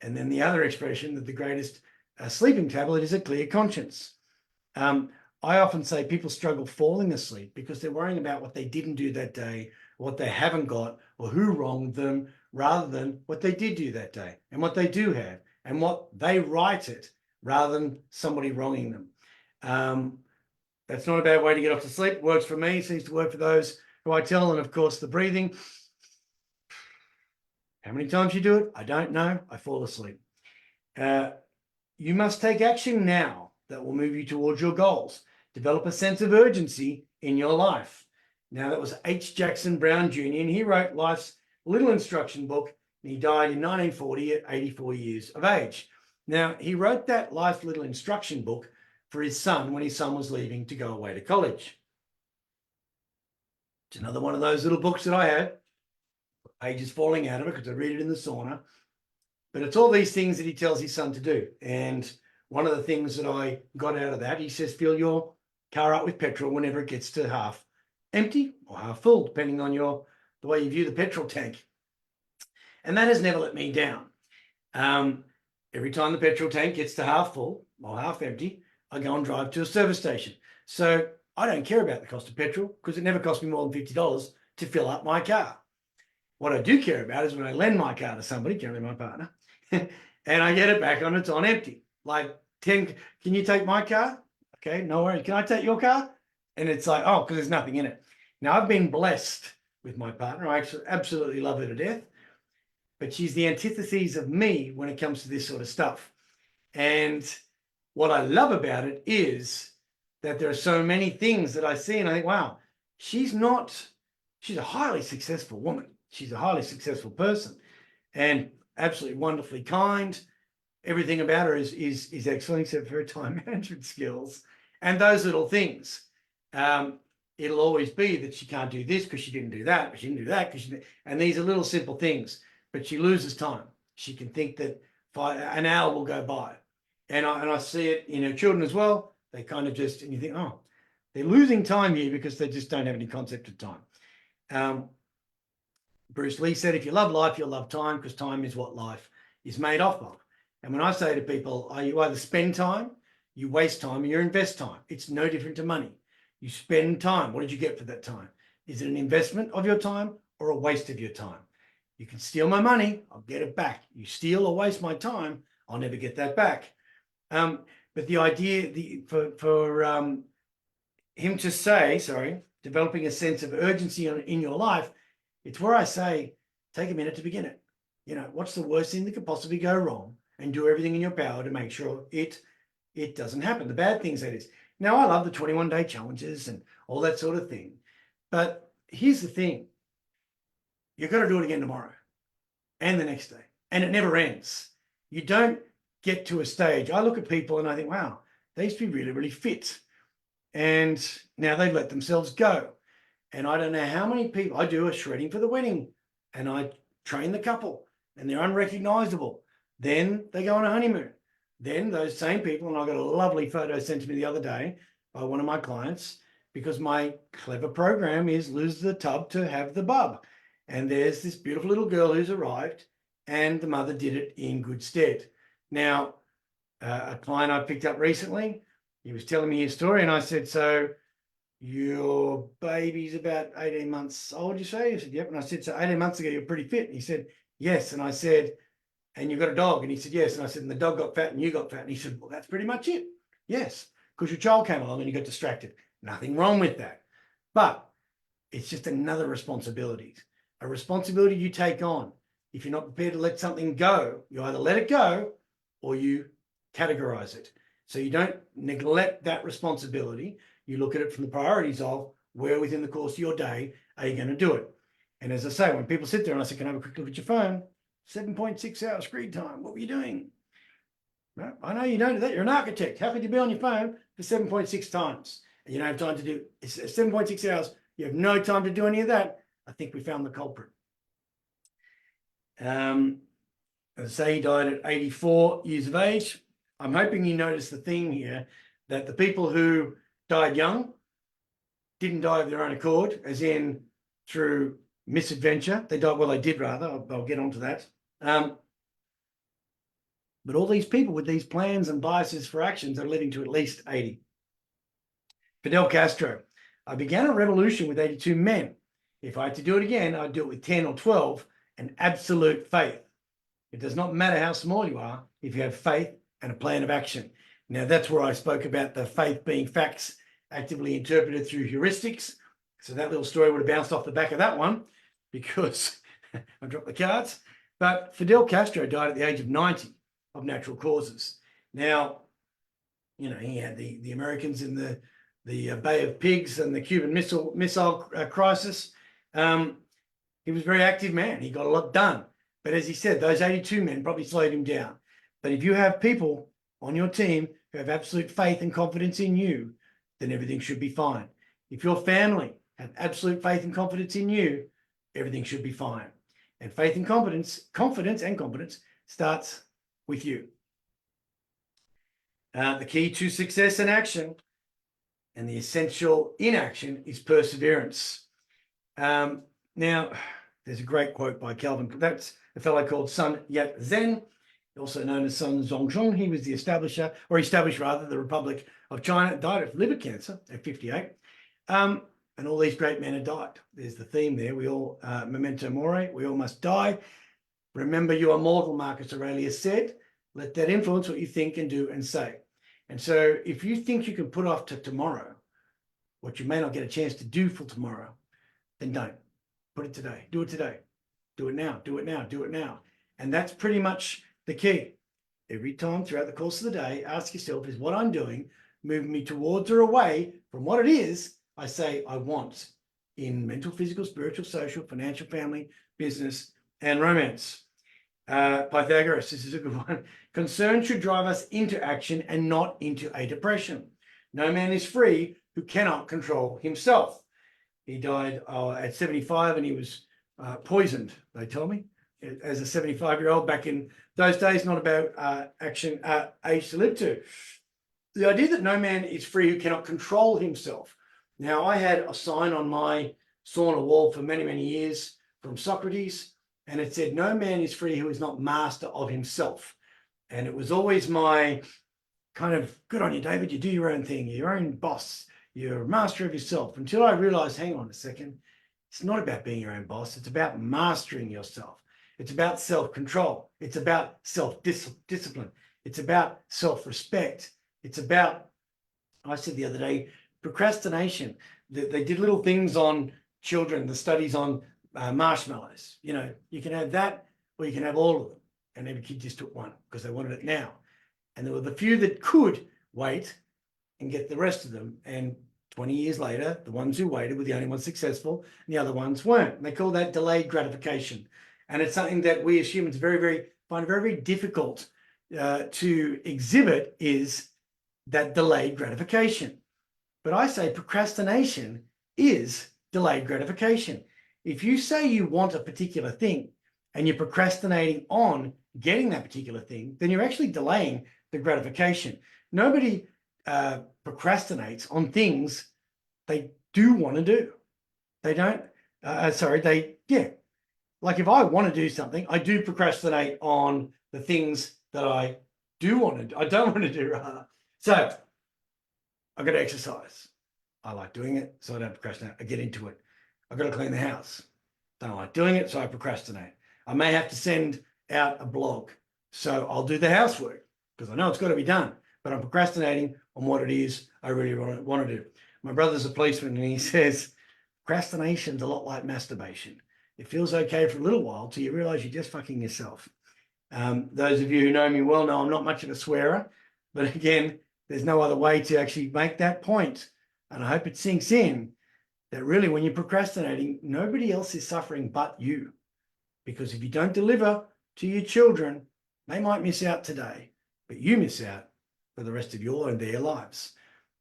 And then the other expression that the greatest sleeping tablet is a clear conscience. I often say people struggle falling asleep because they're worrying about what they didn't do that day, what they haven't got, or who wronged them, rather than what they did do that day and what they do have and what they righted, rather than somebody wronging them. That's not a bad way to get off to sleep. It works for me, seems to work for those who I tell. And of course, the breathing. How many times you do it, I don't know. I fall asleep. You must take action now that will move you towards your goals. Develop a sense of urgency in your life. Now, that was H. Jackson Brown Jr., and he wrote Life's Little Instruction Book, and he died in 1940 at 84 years of age. Now, he wrote that Life's Little Instruction Book for his son when his son was leaving to go away to college. It's another one of those little books that I had, pages falling out of it because I read it in the sauna. But it's all these things that he tells his son to do. And one of the things that I got out of that, he says, fill your car up with petrol whenever it gets to half empty or half full, depending on the way you view the petrol tank. And that has never let me down. Every time the petrol tank gets to half full or half empty, I go and drive to a service station. So I don't care about the cost of petrol because it never cost me more than $50 to fill up my car. What I do care about is when I lend my car to somebody, generally my partner, and I get it back on, it's on empty. Like, 10, can you take my car? Okay, no worries. Can I take your car? And it's like, oh, because there's nothing in it. Now, I've been blessed with my partner. I actually absolutely love her to death. But she's the antithesis of me when it comes to this sort of stuff. And what I love about it is that there are so many things that I see and I think, wow, she's a highly successful woman. She's a highly successful person and absolutely wonderfully kind. Everything about her is excellent except for her time management skills and those little things. It'll always be that she can't do this because she didn't do that, but she didn't do that because she didn't. And these are little simple things, but she loses time. She can think that an hour will go by. And I see it in her children as well. They kind of just, and you think, oh, they're losing time here because they just don't have any concept of time. Bruce Lee said, if you love life, you'll love time because time is what life is made off of. And when I say to people, you either spend time, you waste time, or you invest time. It's no different to money. You spend time. What did you get for that time? Is it an investment of your time or a waste of your time? You can steal my money, I'll get it back. You steal or waste my time, I'll never get that back. But the idea for him to say, developing a sense of urgency in your life, it's where I say, take a minute to begin it. You know, what's the worst thing that could possibly go wrong? And do everything in your power to make sure it doesn't happen. The bad things, that is. Now, I love the 21-day challenges and all that sort of thing. But here's the thing. You've got to do it again tomorrow and the next day. And it never ends. You don't get to a stage. I look at people and I think, wow, they used to be really, really fit. And now they've let themselves go. And I don't know how many people, I do a shredding for the wedding and I train the couple and they're unrecognizable. Then they go on a honeymoon. Then those same people, and I got a lovely photo sent to me the other day by one of my clients, because my clever program is lose the tub to have the bub. And there's this beautiful little girl who's arrived and the mother did it in good stead. Now, a client I picked up recently, he was telling me his story and I said, so your baby's about 18 months old, you say? He said, yep. And I said, so 18 months ago, you're pretty fit. And he said, yes. And I said, and you've got a dog? And he said, yes. And I said, and the dog got fat and you got fat. And he said, well, that's pretty much it. Yes, because your child came along and you got distracted. Nothing wrong with that. But it's just another responsibility. A responsibility you take on. If you're not prepared to let something go, you either let it go or you categorize it. So you don't neglect that responsibility. You look at it from the priorities of where within the course of your day are you going to do it. And as I say, when people sit there and I say, can I have a quick look at your phone? 7.6 hours screen time. What were you doing? Well, I know you don't do that. You're an architect. How could you be on your phone for 7.6 times? And you don't have time to do it. 7.6 hours. You have no time to do any of that. I think we found the culprit. As I say, he died at 84 years of age. I'm hoping you notice the theme here that the people who died young didn't die of their own accord, as in through misadventure. They died, well, they did rather. I'll get onto that. But all these people with these plans and biases for actions are living to at least 80. Fidel Castro. I began a revolution with 82 men. If I had to do it again, I'd do it with 10 or 12 and absolute faith. It does not matter how small you are if you have faith and a plan of action. Now, that's where I spoke about the faith being facts actively interpreted through heuristics. So that little story would have bounced off the back of that one because I dropped the cards. But Fidel Castro died at the age of 90 of natural causes. Now, you know, he had the Americans in the Bay of Pigs and the Cuban missile crisis. He was a very active man. He got a lot done. But as he said, those 82 men probably slowed him down. But if you have people on your team who have absolute faith and confidence in you, then everything should be fine. If your family have absolute faith and confidence in you, everything should be fine. And faith and confidence starts with you. The key to success and action, and the essential in action, is perseverance. Now, there's a great quote by Calvin. That's a fellow called Sun Yat-sen, also known as Sun Zhongzhong. He was the established the Republic of China. Died of liver cancer at 58. And all these great men have died. There's the theme there. We all, memento mori, we all must die. Remember you are mortal, Marcus Aurelius said. Let that influence what you think and do and say. And so if you think you can put off to tomorrow what you may not get a chance to do for tomorrow, then don't. Put it today. Do it today. Do it now. Do it now. Do it now. And that's pretty much the key. Every time throughout the course of the day, ask yourself, is what I'm doing moving me towards or away from what it is I say I want in mental, physical, spiritual, social, financial, family, business, and romance? Pythagoras, this is a good one. Concern should drive us into action and not into a depression. No man is free who cannot control himself. He died at 75 and he was poisoned, they tell me, as a 75-year-old back in those days. Not about age to live to. The idea that no man is free who cannot control himself. Now, I had a sign on my sauna wall for many, many years from Socrates, and it said, no man is free who is not master of himself. And it was always my kind of, good on you, David, you do your own thing, you're your own boss, you're a master of yourself. Until I realized, hang on a second, it's not about being your own boss, it's about mastering yourself. It's about self-control. It's about self-discipline. It's about self-respect. It's about, I said the other day, procrastination. They did little things on children, the studies on marshmallows. You know, you can have that or you can have all of them. And every kid just took one because they wanted it now. And there were the few that could wait and get the rest of them. And 20 years later, the ones who waited were the only ones successful and the other ones weren't. And they call that delayed gratification. And it's something that we as humans find very difficult to exhibit, is that delayed gratification. But I say procrastination is delayed gratification. If you say you want a particular thing and you're procrastinating on getting that particular thing, then you're actually delaying the gratification. Nobody procrastinates on things they do want to do. They don't, like if I want to do something, I do procrastinate on the things that I don't want to do rather. So I've got to exercise. I like doing it, so I don't procrastinate. I get into it. I've got to clean the house. Don't like doing it, so I procrastinate. I may have to send out a blog, so I'll do the housework because I know it's got to be done, but I'm procrastinating on what it is I really want to do. My brother's a policeman and he says, procrastination's a lot like masturbation. It feels okay for a little while till you realize you're just fucking yourself. Those of you who know me well know I'm not much of a swearer, but again, there's no other way to actually make that point. And I hope it sinks in that really when you're procrastinating, nobody else is suffering but you. Because if you don't deliver to your children, they might miss out today, but you miss out for the rest of your and their lives.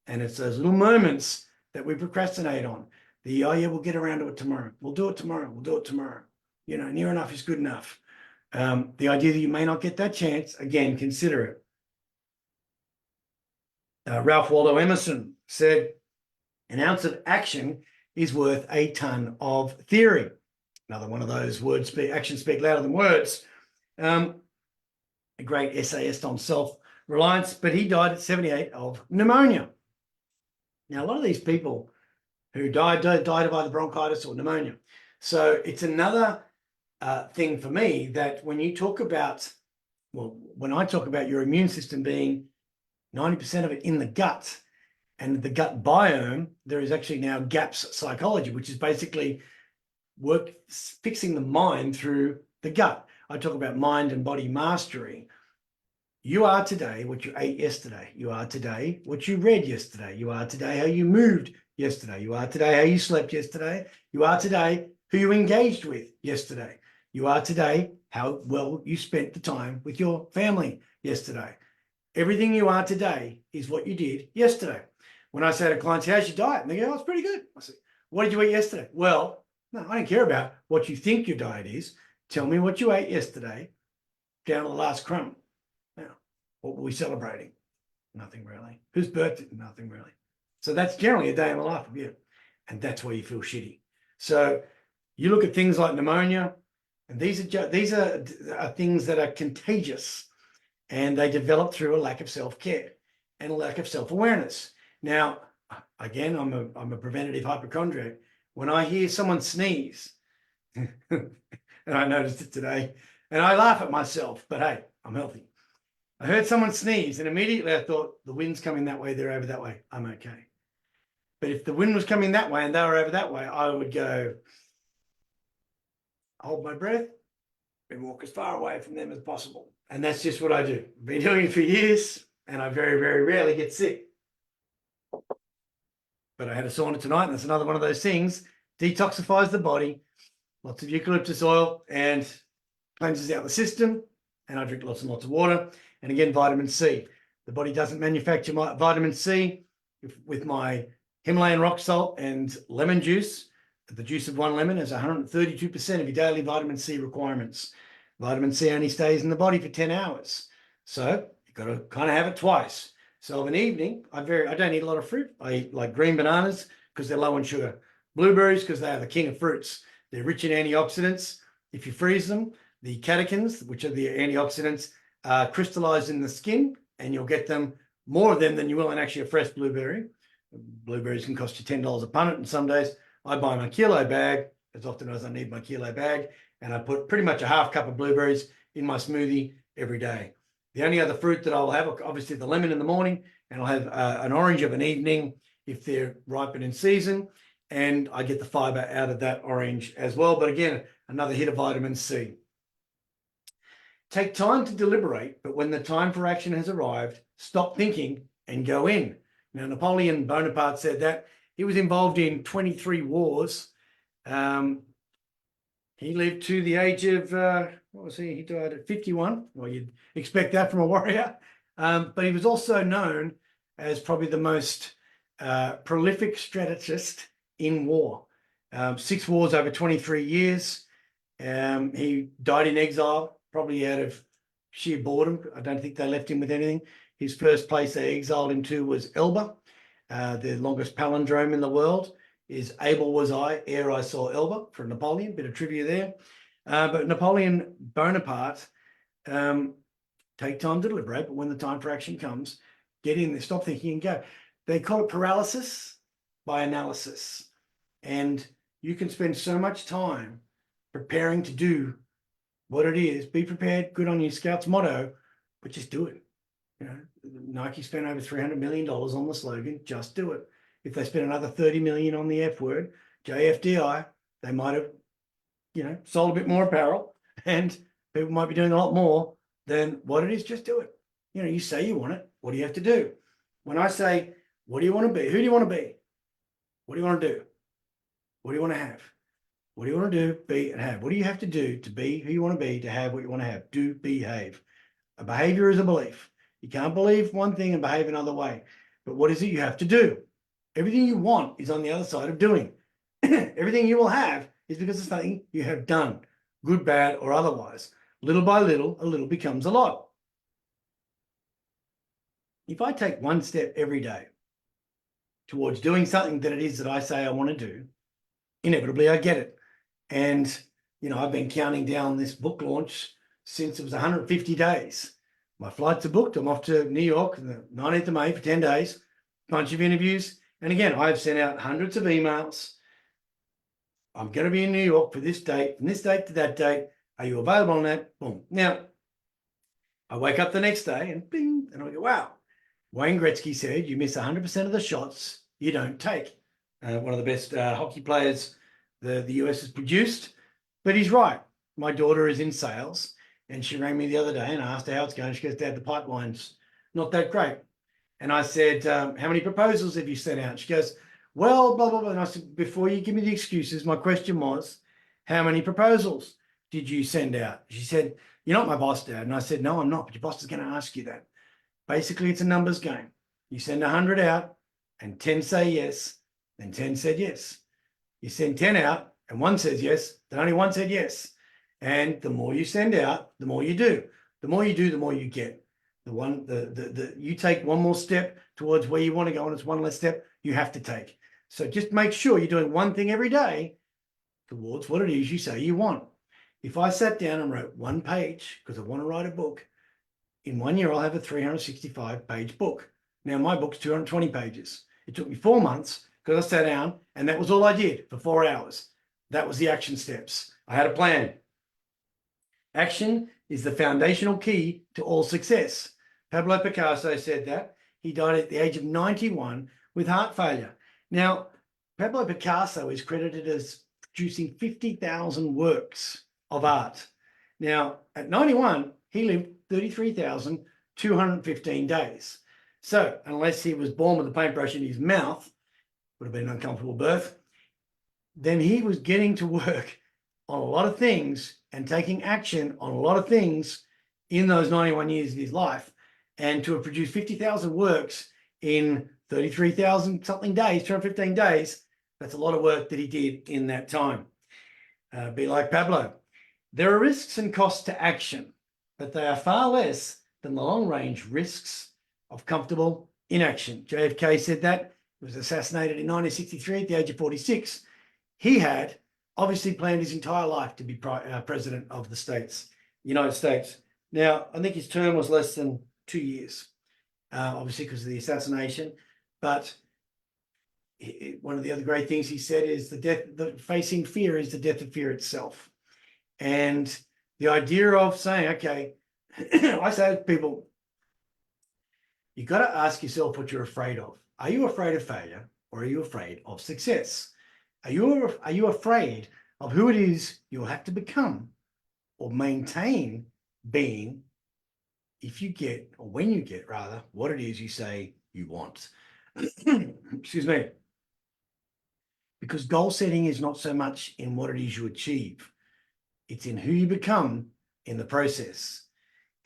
And it's those little moments that we procrastinate on. Oh yeah, we'll get around to it tomorrow. We'll do it tomorrow. We'll do it tomorrow. You know, near enough is good enough. The idea that you may not get that chance, again, consider it. Ralph Waldo Emerson said, an ounce of action is worth a ton of theory. Another one of those actions speak louder than words. A great essayist on self-reliance, but he died at 78 of pneumonia. Now, a lot of these people who died of either bronchitis or pneumonia. So it's another thing for me that when you talk about, well, when I talk about your immune system being 90% of it in the gut, and the gut biome, there is actually now GAPS psychology, which is basically fixing the mind through the gut. I talk about mind and body mastery. You are today what you ate yesterday. You are today what you read yesterday. You are today how you moved yesterday. You are today how you slept yesterday. You are today who you engaged with yesterday. You are today how well you spent the time with your family yesterday. Everything you are today is what you did yesterday. When I say to clients, how's your diet? And they go, oh, it's pretty good. I say, what did you eat yesterday? Well, no, I don't care about what you think your diet is. Tell me what you ate yesterday down to the last crumb. Now, what were we celebrating? Nothing really. Whose birthday? Nothing really. So that's generally a day in the life of you. And that's where you feel shitty. So you look at things like pneumonia, and these are things that are contagious, and they develop through a lack of self-care and a lack of self-awareness. Now, again, I'm a preventative hypochondriac. When I hear someone sneeze, and I noticed it today, and I laugh at myself, but hey, I'm healthy. I heard someone sneeze, and immediately I thought, the wind's coming that way, they're over that way, I'm okay. But if the wind was coming that way and they were over that way, I would go, hold my breath and walk as far away from them as possible. And that's just what I do. I've been doing it for years, and I very, very rarely get sick. But I had a sauna tonight, and that's another one of those things. Detoxifies the body, lots of eucalyptus oil, and cleanses out the system. And I drink lots and lots of water. And again, vitamin C. The body doesn't manufacture my vitamin C with my Himalayan rock salt and lemon juice. The juice of one lemon has 132% of your daily vitamin C requirements. Vitamin C only stays in the body for 10 hours. So you've got to kind of have it twice. So of an evening, I don't eat a lot of fruit. I eat like green bananas because they're low in sugar. Blueberries because they are the king of fruits. They're rich in antioxidants. If you freeze them, the catechins, which are the antioxidants, are crystallized in the skin, and you'll get them, more of them than you will in actually a fresh blueberry. Blueberries can cost you $10 a punnet, and some days I buy my kilo bag as often as I need my kilo bag, and I put pretty much a half cup of blueberries in my smoothie every day. The only other fruit that I'll have, obviously the lemon in the morning, and I'll have an orange of an evening if they're ripe and in season, and I get the fiber out of that orange as well. But again, another hit of vitamin C. Take time to deliberate, but when the time for action has arrived, stop thinking and go in. Now, Napoleon Bonaparte said that. He was involved in 23 wars. He lived to the age of, what was he? He died at 51. Well, you'd expect that from a warrior. But he was also known as probably the most prolific strategist in war. 6 wars over 23 years. He died in exile, probably out of sheer boredom. I don't think they left him with anything. His first place they exiled him to was Elba. The longest palindrome in the world is able was I, ere I saw Elba, from Napoleon. Bit of trivia there. But Napoleon Bonaparte, take time to deliberate, but when the time for action comes, get in there, stop thinking and go. They call it paralysis by analysis. And you can spend so much time preparing to do what it is. Be prepared, good on you, Scout's motto, but just do it. You know, Nike spent over $300 million on the slogan, just do it. If they spent another 30 million on the F word, JFDI, they might have, sold a bit more apparel, and people might be doing a lot more than what it is. Just do it. You say you want it. What do you have to do? When I say, what do you want to be? Who do you want to be? What do you want to do? What do you want to have? What do you want to do, be, and have? What do you have to do to be who you want to be, to have what you want to have? Do, behave. A behavior is a belief. You can't believe one thing and behave another way. But what is it you have to do? Everything you want is on the other side of doing. Everything you will have is because of something you have done, good, bad, or otherwise. Little by little, a little becomes a lot. If I take one step every day towards doing something that it is that I say I want to do, inevitably I get it. And, I've been counting down this book launch since it was 150 days. My flights are booked. I'm off to New York on the 19th of May for 10 days, bunch of interviews. And again, I've sent out hundreds of emails. I'm going to be in New York for this date, from this date to that date. Are you available on that? Boom. Now, I wake up the next day and bing, and I go, wow. Wayne Gretzky said, you miss 100% of the shots you don't take. One of the best hockey players the US has produced. But he's right. My daughter is in sales, And she rang me the other day and I asked her how it's going. She goes, Dad, the pipeline's not that great. And I said, how many proposals have you sent out? She goes, well, blah, blah, blah. And I said, before you give me the excuses, my question was, how many proposals did you send out? She said, you're not my boss, Dad. And I said, no, I'm not, but your boss is going to ask you that. Basically, it's a numbers game. You send 100 out and 10 say yes, then 10 said yes. You send 10 out and one says yes, then only one said yes. And the more you send out, the more you do. The more you do, the more you get. You take one more step towards where you want to go, and it's one less step you have to take. So just make sure you're doing one thing every day towards what it is you say you want. If I sat down and wrote one page, because I want to write a book, in 1 year, I'll have a 365-page book. Now, my book's 220 pages. It took me 4 months because I sat down and that was all I did for 4 hours. That was the action steps. I had a plan. Action is the foundational key to all success. Pablo Picasso said that. He died at the age of 91 with heart failure. Now, Pablo Picasso is credited as producing 50,000 works of art. Now, at 91, he lived 33,215 days. So, unless he was born with a paintbrush in his mouth, would have been an uncomfortable birth, then he was getting to work on a lot of things and taking action on a lot of things in those 91 years of his life. And to have produced 50,000 works in 33,000 something days, 215 days, that's a lot of work that he did in that time. Be like Pablo. There are risks and costs to action, but they are far less than the long-range risks of comfortable inaction. JFK said that. He was assassinated in 1963 at the age of 46. He had obviously planned his entire life to be president of the United States. Now, I think his term was less than 2 years, obviously because of the assassination. But one of the other great things he said is facing fear is the death of fear itself. And the idea of saying, okay, I say to people, you've got to ask yourself what you're afraid of. Are you afraid of failure or are you afraid of success? Are you afraid of who it is you'll have to become or maintain being if you get, or when you get rather, what it is you say you want? Excuse me. Because goal setting is not so much in what it is you achieve. It's in who you become in the process.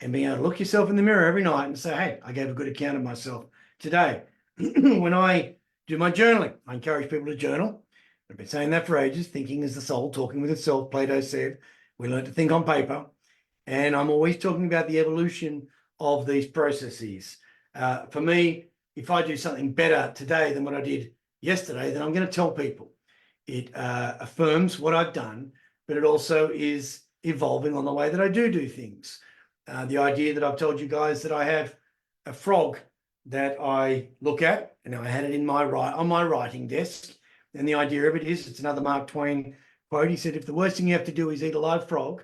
And being able to look yourself in the mirror every night and say, hey, I gave a good account of myself today. When I do my journaling, I encourage people to journal. I've been saying that for ages. Thinking is the soul, talking with itself, Plato said. We learn to think on paper. And I'm always talking about the evolution of these processes. For me, if I do something better today than what I did yesterday, then I'm going to tell people. It affirms what I've done, but it also is evolving on the way that I do things. The idea that I've told you guys that I have a frog that I look at, and I had it on my writing desk. And the idea of it is, it's another Mark Twain quote. He said, if the worst thing you have to do is eat a live frog,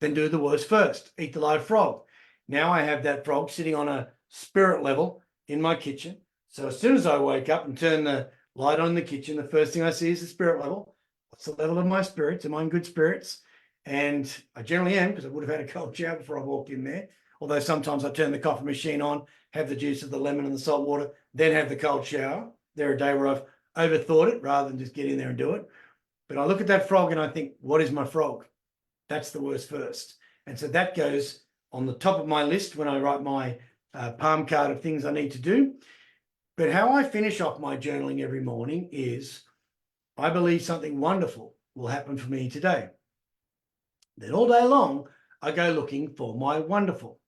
then do the worst first, eat the live frog. Now I have that frog sitting on a spirit level in my kitchen. So as soon as I wake up and turn the light on in the kitchen, the first thing I see is the spirit level. What's the level of my spirits? Am I in good spirits? And I generally am, because I would have had a cold shower before I walked in there. Although sometimes I turn the coffee machine on, have the juice of the lemon and the salt water, then have the cold shower. There are days where I've overthought it rather than just get in there and do it. But I look at that frog and I think, what is my frog? That's the worst first. And so that goes on the top of my list when I write my palm card of things I need to do. But how I finish off my journaling every morning is, I believe something wonderful will happen for me today. Then all day long, I go looking for my wonderful.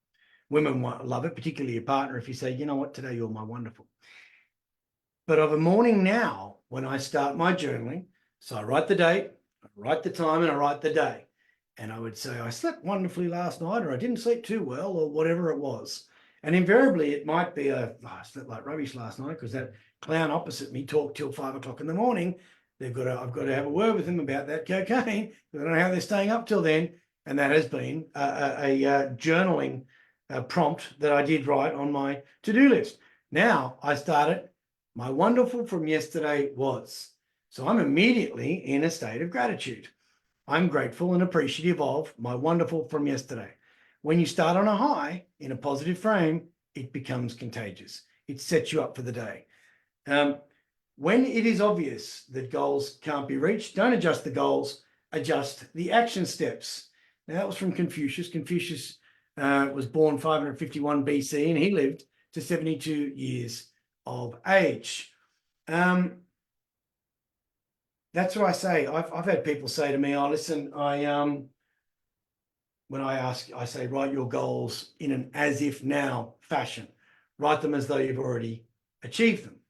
Women love it, particularly your partner, if you say, you know what, today you're my wonderful. But of a morning now, when I start my journaling, so I write the date, I write the time, and I write the day. And I would say, I slept wonderfully last night, or I didn't sleep too well, or whatever it was. And invariably, it might be I slept like rubbish last night because that clown opposite me talked till 5 o'clock in the morning. I've got to have a word with him about that cocaine. I don't know how they're staying up till then. And that has been a journaling prompt that I did write on my to-do list. Now I started, my wonderful from yesterday was. So I'm immediately in a state of gratitude. I'm grateful and appreciative of my wonderful from yesterday. when you start on a high in a positive frame, it becomes contagious. It sets you up for the day. When it is obvious that goals can't be reached, don't adjust the goals, adjust the action steps. Now, that was from Confucius. Confucius was born 551 BC, and he lived to 72 years of age. That's what I say. I've had people say to me, "Oh, listen, when I ask, I say, write your goals in an as if now fashion. Write them as though you've already achieved them."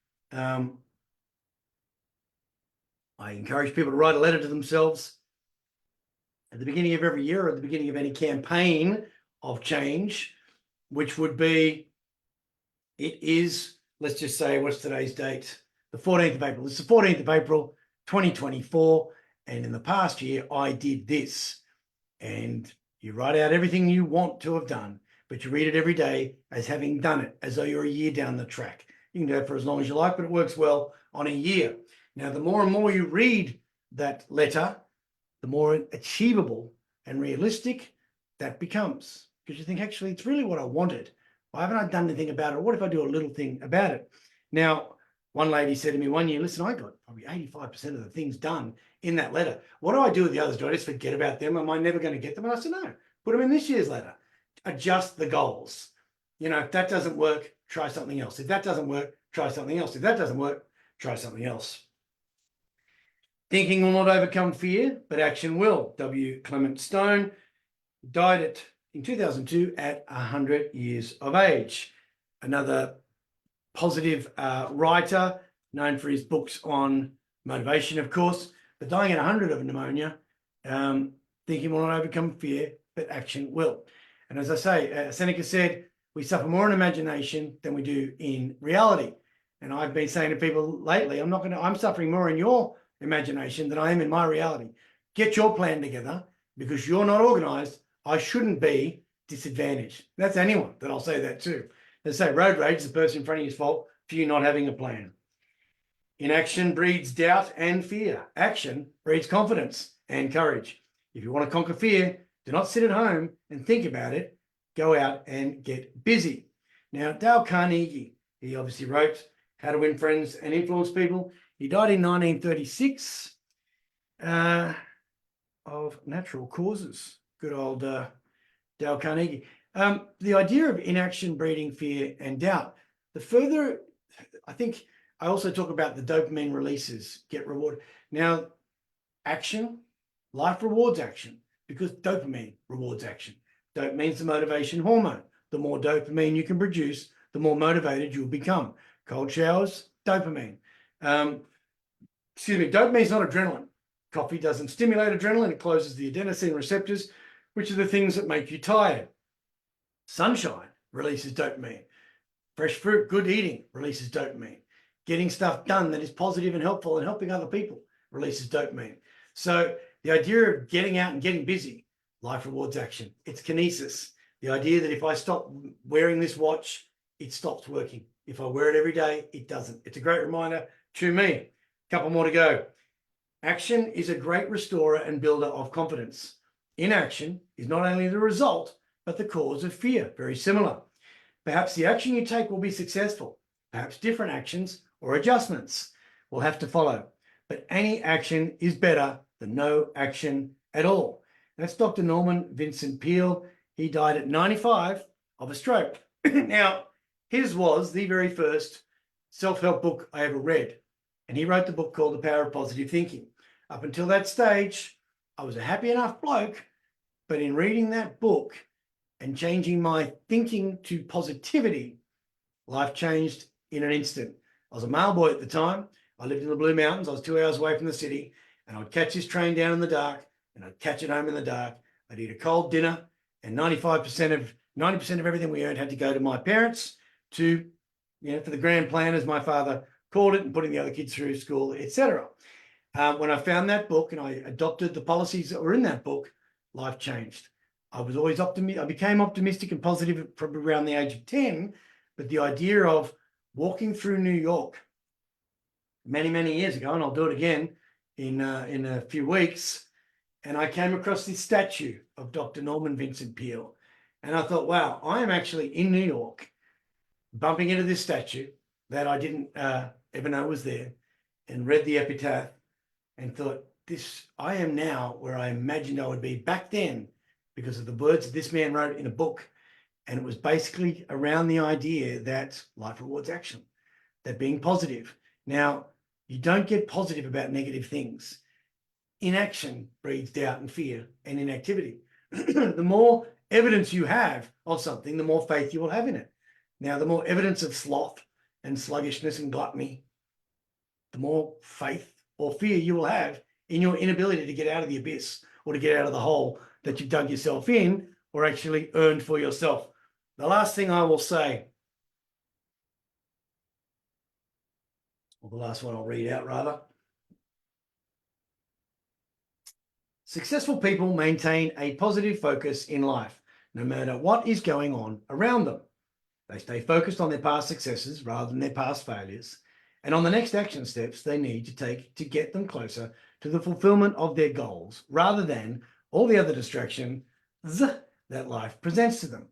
I encourage people to write a letter to themselves at the beginning of every year or at the beginning of any campaign of change, which would be, it is, let's just say, what's today's date? The 14th of April. It's the 14th of April, 2024. And in the past year, I did this. And you write out everything you want to have done, but you read it every day as having done it, as though you're a year down the track. You can do it for as long as you like, but it works well on a year. Now, the more and more you read that letter, the more achievable and realistic that becomes. Because you think, actually, it's really what I wanted. Why haven't I done anything about it? Or what if I do a little thing about it? Now, one lady said to me one year, listen, I got probably 85% of the things done in that letter. What do I do with the others? Do I just forget about them? Am I never going to get them? And I said, no, put them in this year's letter. Adjust the goals. You know, if that doesn't work, try something else. If that doesn't work, try something else. If that doesn't work, try something else. Thinking will not overcome fear, but action will. W. Clement Stone died in 2002 at 100 years of age. Another positive writer, known for his books on motivation, of course, but dying at 100 of pneumonia. Thinking will not overcome fear, but action will. And as I say, Seneca said, we suffer more in imagination than we do in reality. And I've been saying to people lately, I'm suffering more in your imagination than I am in my reality. Get your plan together, because you're not organized. I shouldn't be disadvantaged. That's anyone that I'll say that to. They say road rage is the person in front of you's fault for you not having a plan. Inaction breeds doubt and fear. Action breeds confidence and courage. If you want to conquer fear, do not sit at home and think about it. Go out and get busy. Now, Dale Carnegie, he obviously wrote How to Win Friends and Influence People. He died in 1936 of natural causes. Good old Dale Carnegie. The idea of inaction breeding fear and doubt. The further, I think I also talk about the dopamine releases, get rewarded. Now, action, life rewards action because dopamine rewards action. Dopamine is the motivation hormone. The more dopamine you can produce, the more motivated you'll become. Cold showers, dopamine. Dopamine is not adrenaline. Coffee doesn't stimulate adrenaline. It closes the adenosine receptors, which are the things that make you tired. Sunshine releases dopamine. Fresh fruit, good eating, releases dopamine. Getting stuff done that is positive and helpful and helping other people releases dopamine. So the idea of getting out and getting busy, life rewards action. It's kinesis. The idea that if I stop wearing this watch, it stops working. If I wear it every day, it doesn't. It's a great reminder to me. A couple more to go. Action is a great restorer and builder of confidence. Inaction is not only the result, but the cause of fear. Very similar. Perhaps the action you take will be successful. Perhaps different actions or adjustments will have to follow. But any action is better than no action at all. That's Dr. Norman Vincent Peale. He died at 95 of a stroke. Now, his was the very first self-help book I ever read. And he wrote the book called The Power of Positive Thinking. Up until that stage, I was a happy enough bloke, but in reading that book and changing my thinking to positivity, life changed in an instant. I was a mail boy at the time. I lived in the Blue Mountains. I was 2 hours away from the city, and I'd catch this train down in the dark, and I'd catch it home in the dark. I'd eat a cold dinner, and 90% of everything we earned had to go to my parents to, for the grand plan, as my father called it, and putting the other kids through school, etc. When I found that book and I adopted the policies that were in that book, life changed. I was always optimistic. I became optimistic and positive probably around the age of 10, but the idea of walking through New York many, many years ago, and I'll do it again in a few weeks, and I came across this statue of Dr. Norman Vincent Peale. And I thought, wow, I am actually in New York, bumping into this statue that I didn't ever know was there, and read the epitaph and thought, I am now where I imagined I would be back then because of the words that this man wrote in a book. And it was basically around the idea that life rewards action, that being positive. Now, you don't get positive about negative things. Inaction breeds doubt and fear and inactivity. The more evidence you have of something, the more faith you will have in it. Now, the more evidence of sloth and sluggishness and gluttony, the more faith or fear you will have in your inability to get out of the abyss or to get out of the hole that you dug yourself in or actually earned for yourself. The last thing I will say, or the last one I'll read out rather. Successful people maintain a positive focus in life, no matter what is going on around them. They stay focused on their past successes rather than their past failures, and on the next action steps they need to take to get them closer to the fulfillment of their goals, rather than all the other distractions that life presents to them.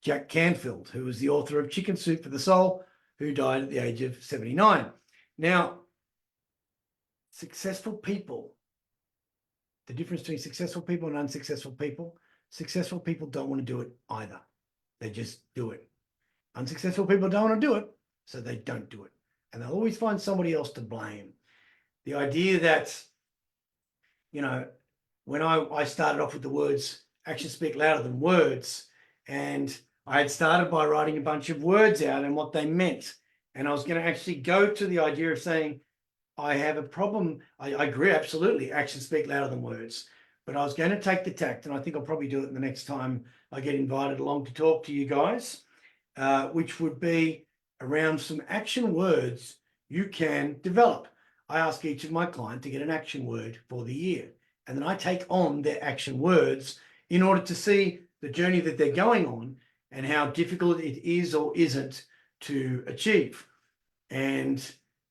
Jack Canfield, who was the author of Chicken Soup for the Soul, who died at the age of 79. Now, successful people, the difference between successful people and unsuccessful people don't want to do it either. They just do it. Unsuccessful people don't want to do it, so they don't do it. And they'll always find somebody else to blame. The idea that, when I started off with the words, actions speak louder than words, and I had started by writing a bunch of words out and what they meant. And I was going to actually go to the idea of saying, I have a problem. I agree, absolutely, actions speak louder than words. But I was going to take the tact, and I think I'll probably do it the next time I get invited along to talk to you guys, which would be around some action words you can develop. I ask each of my clients to get an action word for the year, and then I take on their action words in order to see the journey that they're going on and how difficult it is or isn't to achieve. And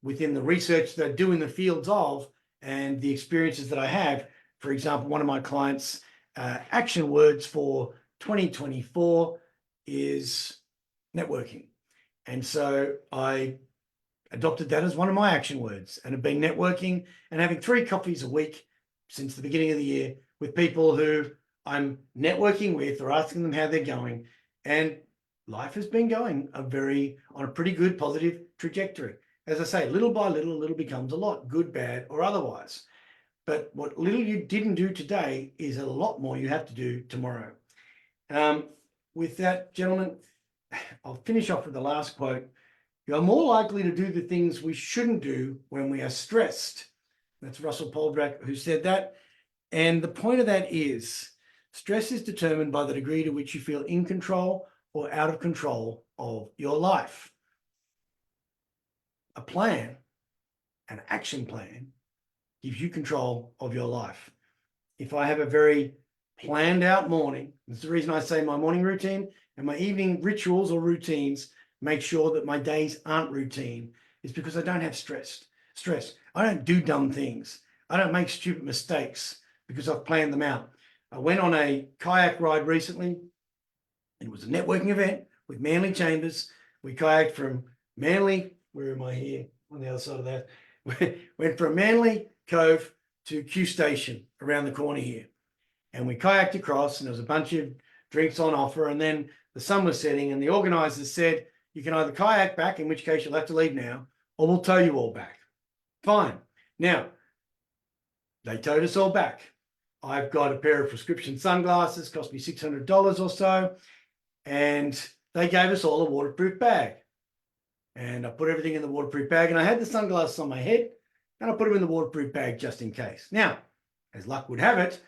within the research that I do in the fields of and the experiences that I have, for example, one of my clients' action words for 2024 is networking. And so I adopted that as one of my action words and have been networking and having 3 coffees a week since the beginning of the year with people who I'm networking with or asking them how they're going. And life has been going on a pretty good positive trajectory. As I say, little by little becomes a lot, good, bad, or otherwise. But what little you didn't do today is a lot more you have to do tomorrow. With that, gentlemen, I'll finish off with the last quote. You are more likely to do the things we shouldn't do when we are stressed. That's Russell Poldrack who said that. And the point of that is, stress is determined by the degree to which you feel in control or out of control of your life. A plan, an action plan, gives you control of your life. If I have a very planned out morning, that's the reason I say my morning routine and my evening rituals or routines make sure that my days aren't routine, is because I don't have stress. I don't do dumb things. I don't make stupid mistakes because I've planned them out. I went on a kayak ride recently. It was a networking event with Manly Chambers. We kayaked from Manly, where am I here? On the other side of that. Went from Manly Cove to Q Station around the corner here. And we kayaked across, and there was a bunch of drinks on offer. And then the sun was setting, and the organizers said, you can either kayak back, in which case you'll have to leave now, or we'll tow you all back. Fine. Now, they towed us all back. I've got a pair of prescription sunglasses, cost me $600 or so. And they gave us all a waterproof bag. And I put everything in the waterproof bag, and I had the sunglasses on my head, and I put them in the waterproof bag just in case. Now, as luck would have it,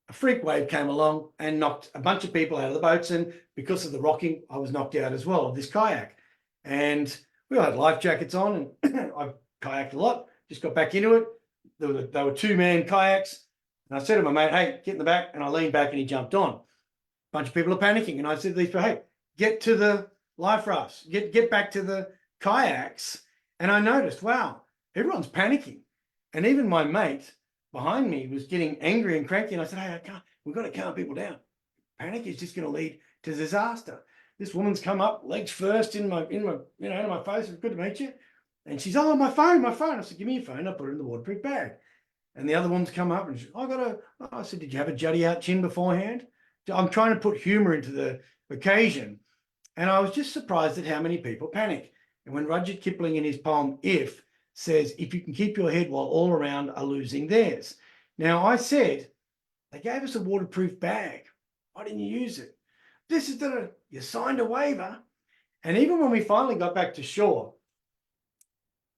a freak wave came along and knocked a bunch of people out of the boats. And because of the rocking, I was knocked out as well of this kayak. And we all had life jackets on, and I've kayaked a lot, just got back into it. They were 2-man kayaks. And I said to my mate, hey, get in the back. And I leaned back and he jumped on. A bunch of people are panicking. And I said to these people, hey, get to the life rafts, get back to the kayaks. And I noticed, wow, everyone's panicking. And even my mate behind me was getting angry and cranky. And I said, hey, we've got to calm people down. Panic is just going to lead to disaster. This woman's come up, legs first, in my face. Good to meet you. And she's, oh, my phone. I said, give me your phone. I put it in the waterproof bag. And the other one's come up and she's, I said, did you have a jutty out chin beforehand? I'm trying to put humor into the occasion. And I was just surprised at how many people panic. And when Rudyard Kipling in his poem, If, says, if you can keep your head while all around are losing theirs. Now, I said, they gave us a waterproof bag. Why didn't you use it? This is you signed a waiver. And even when we finally got back to shore,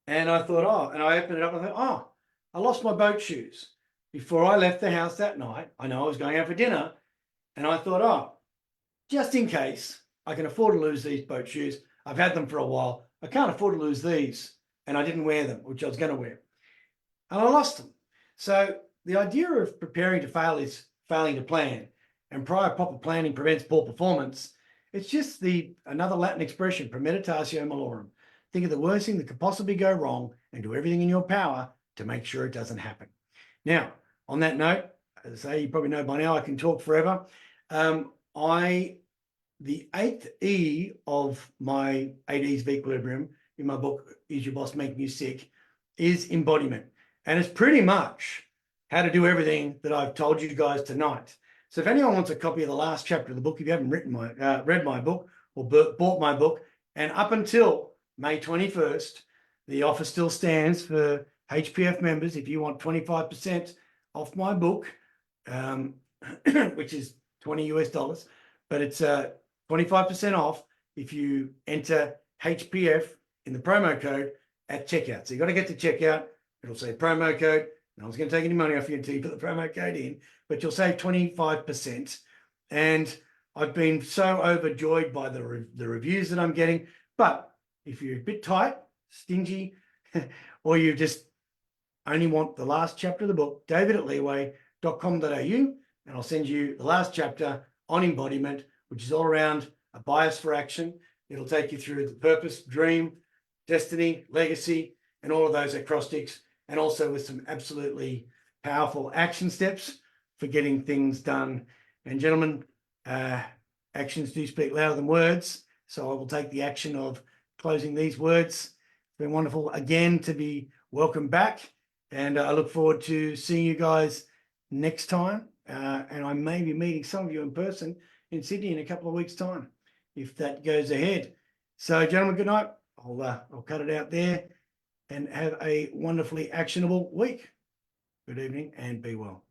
and I thought, and I opened it up and I thought, I lost my boat shoes. Before I left the house that night, I know I was going out for dinner, and I thought, just in case, I can afford to lose these boat shoes. I've had them for a while. I can't afford to lose these. And I didn't wear them, which I was going to wear. And I lost them. So the idea of preparing to fail is failing to plan. And prior proper planning prevents poor performance. It's just another Latin expression, premeditatio malorum. Think of the worst thing that could possibly go wrong and do everything in your power to make sure it doesn't happen. Now, on that note, as I say, you probably know by now I can talk forever. The 8th E of my 8 E's of Equilibrium in my book, Is Your Boss Making You Sick, is embodiment. And it's pretty much how to do everything that I've told you guys tonight. So if anyone wants a copy of the last chapter of the book, if you haven't read my book or bought my book, and up until May 21st, the offer still stands for HPF members. If you want 25% off my book, which is $20 US, but it's 25% off if you enter HPF in the promo code at checkout. So you got to get to checkout. It'll say promo code. No one's going to take any money off you until you put the promo code in, but you'll save 25%. And I've been so overjoyed by the reviews that I'm getting. But if you're a bit tight, stingy, or you just only want the last chapter of the book, david@leeway.com.au, and I'll send you the last chapter on embodiment, which is all around a bias for action. It'll take you through the purpose, dream, destiny, legacy, and all of those acrostics, and also with some absolutely powerful action steps for getting things done. And gentlemen, actions do speak louder than words. So I will take the action of closing these words. It's been wonderful again to be welcome back. And I look forward to seeing you guys next time. And I may be meeting some of you in person in Sydney in a couple of weeks' time, if that goes ahead. So, gentlemen, good night. I'll cut it out there and have a wonderfully actionable week. Good evening and be well.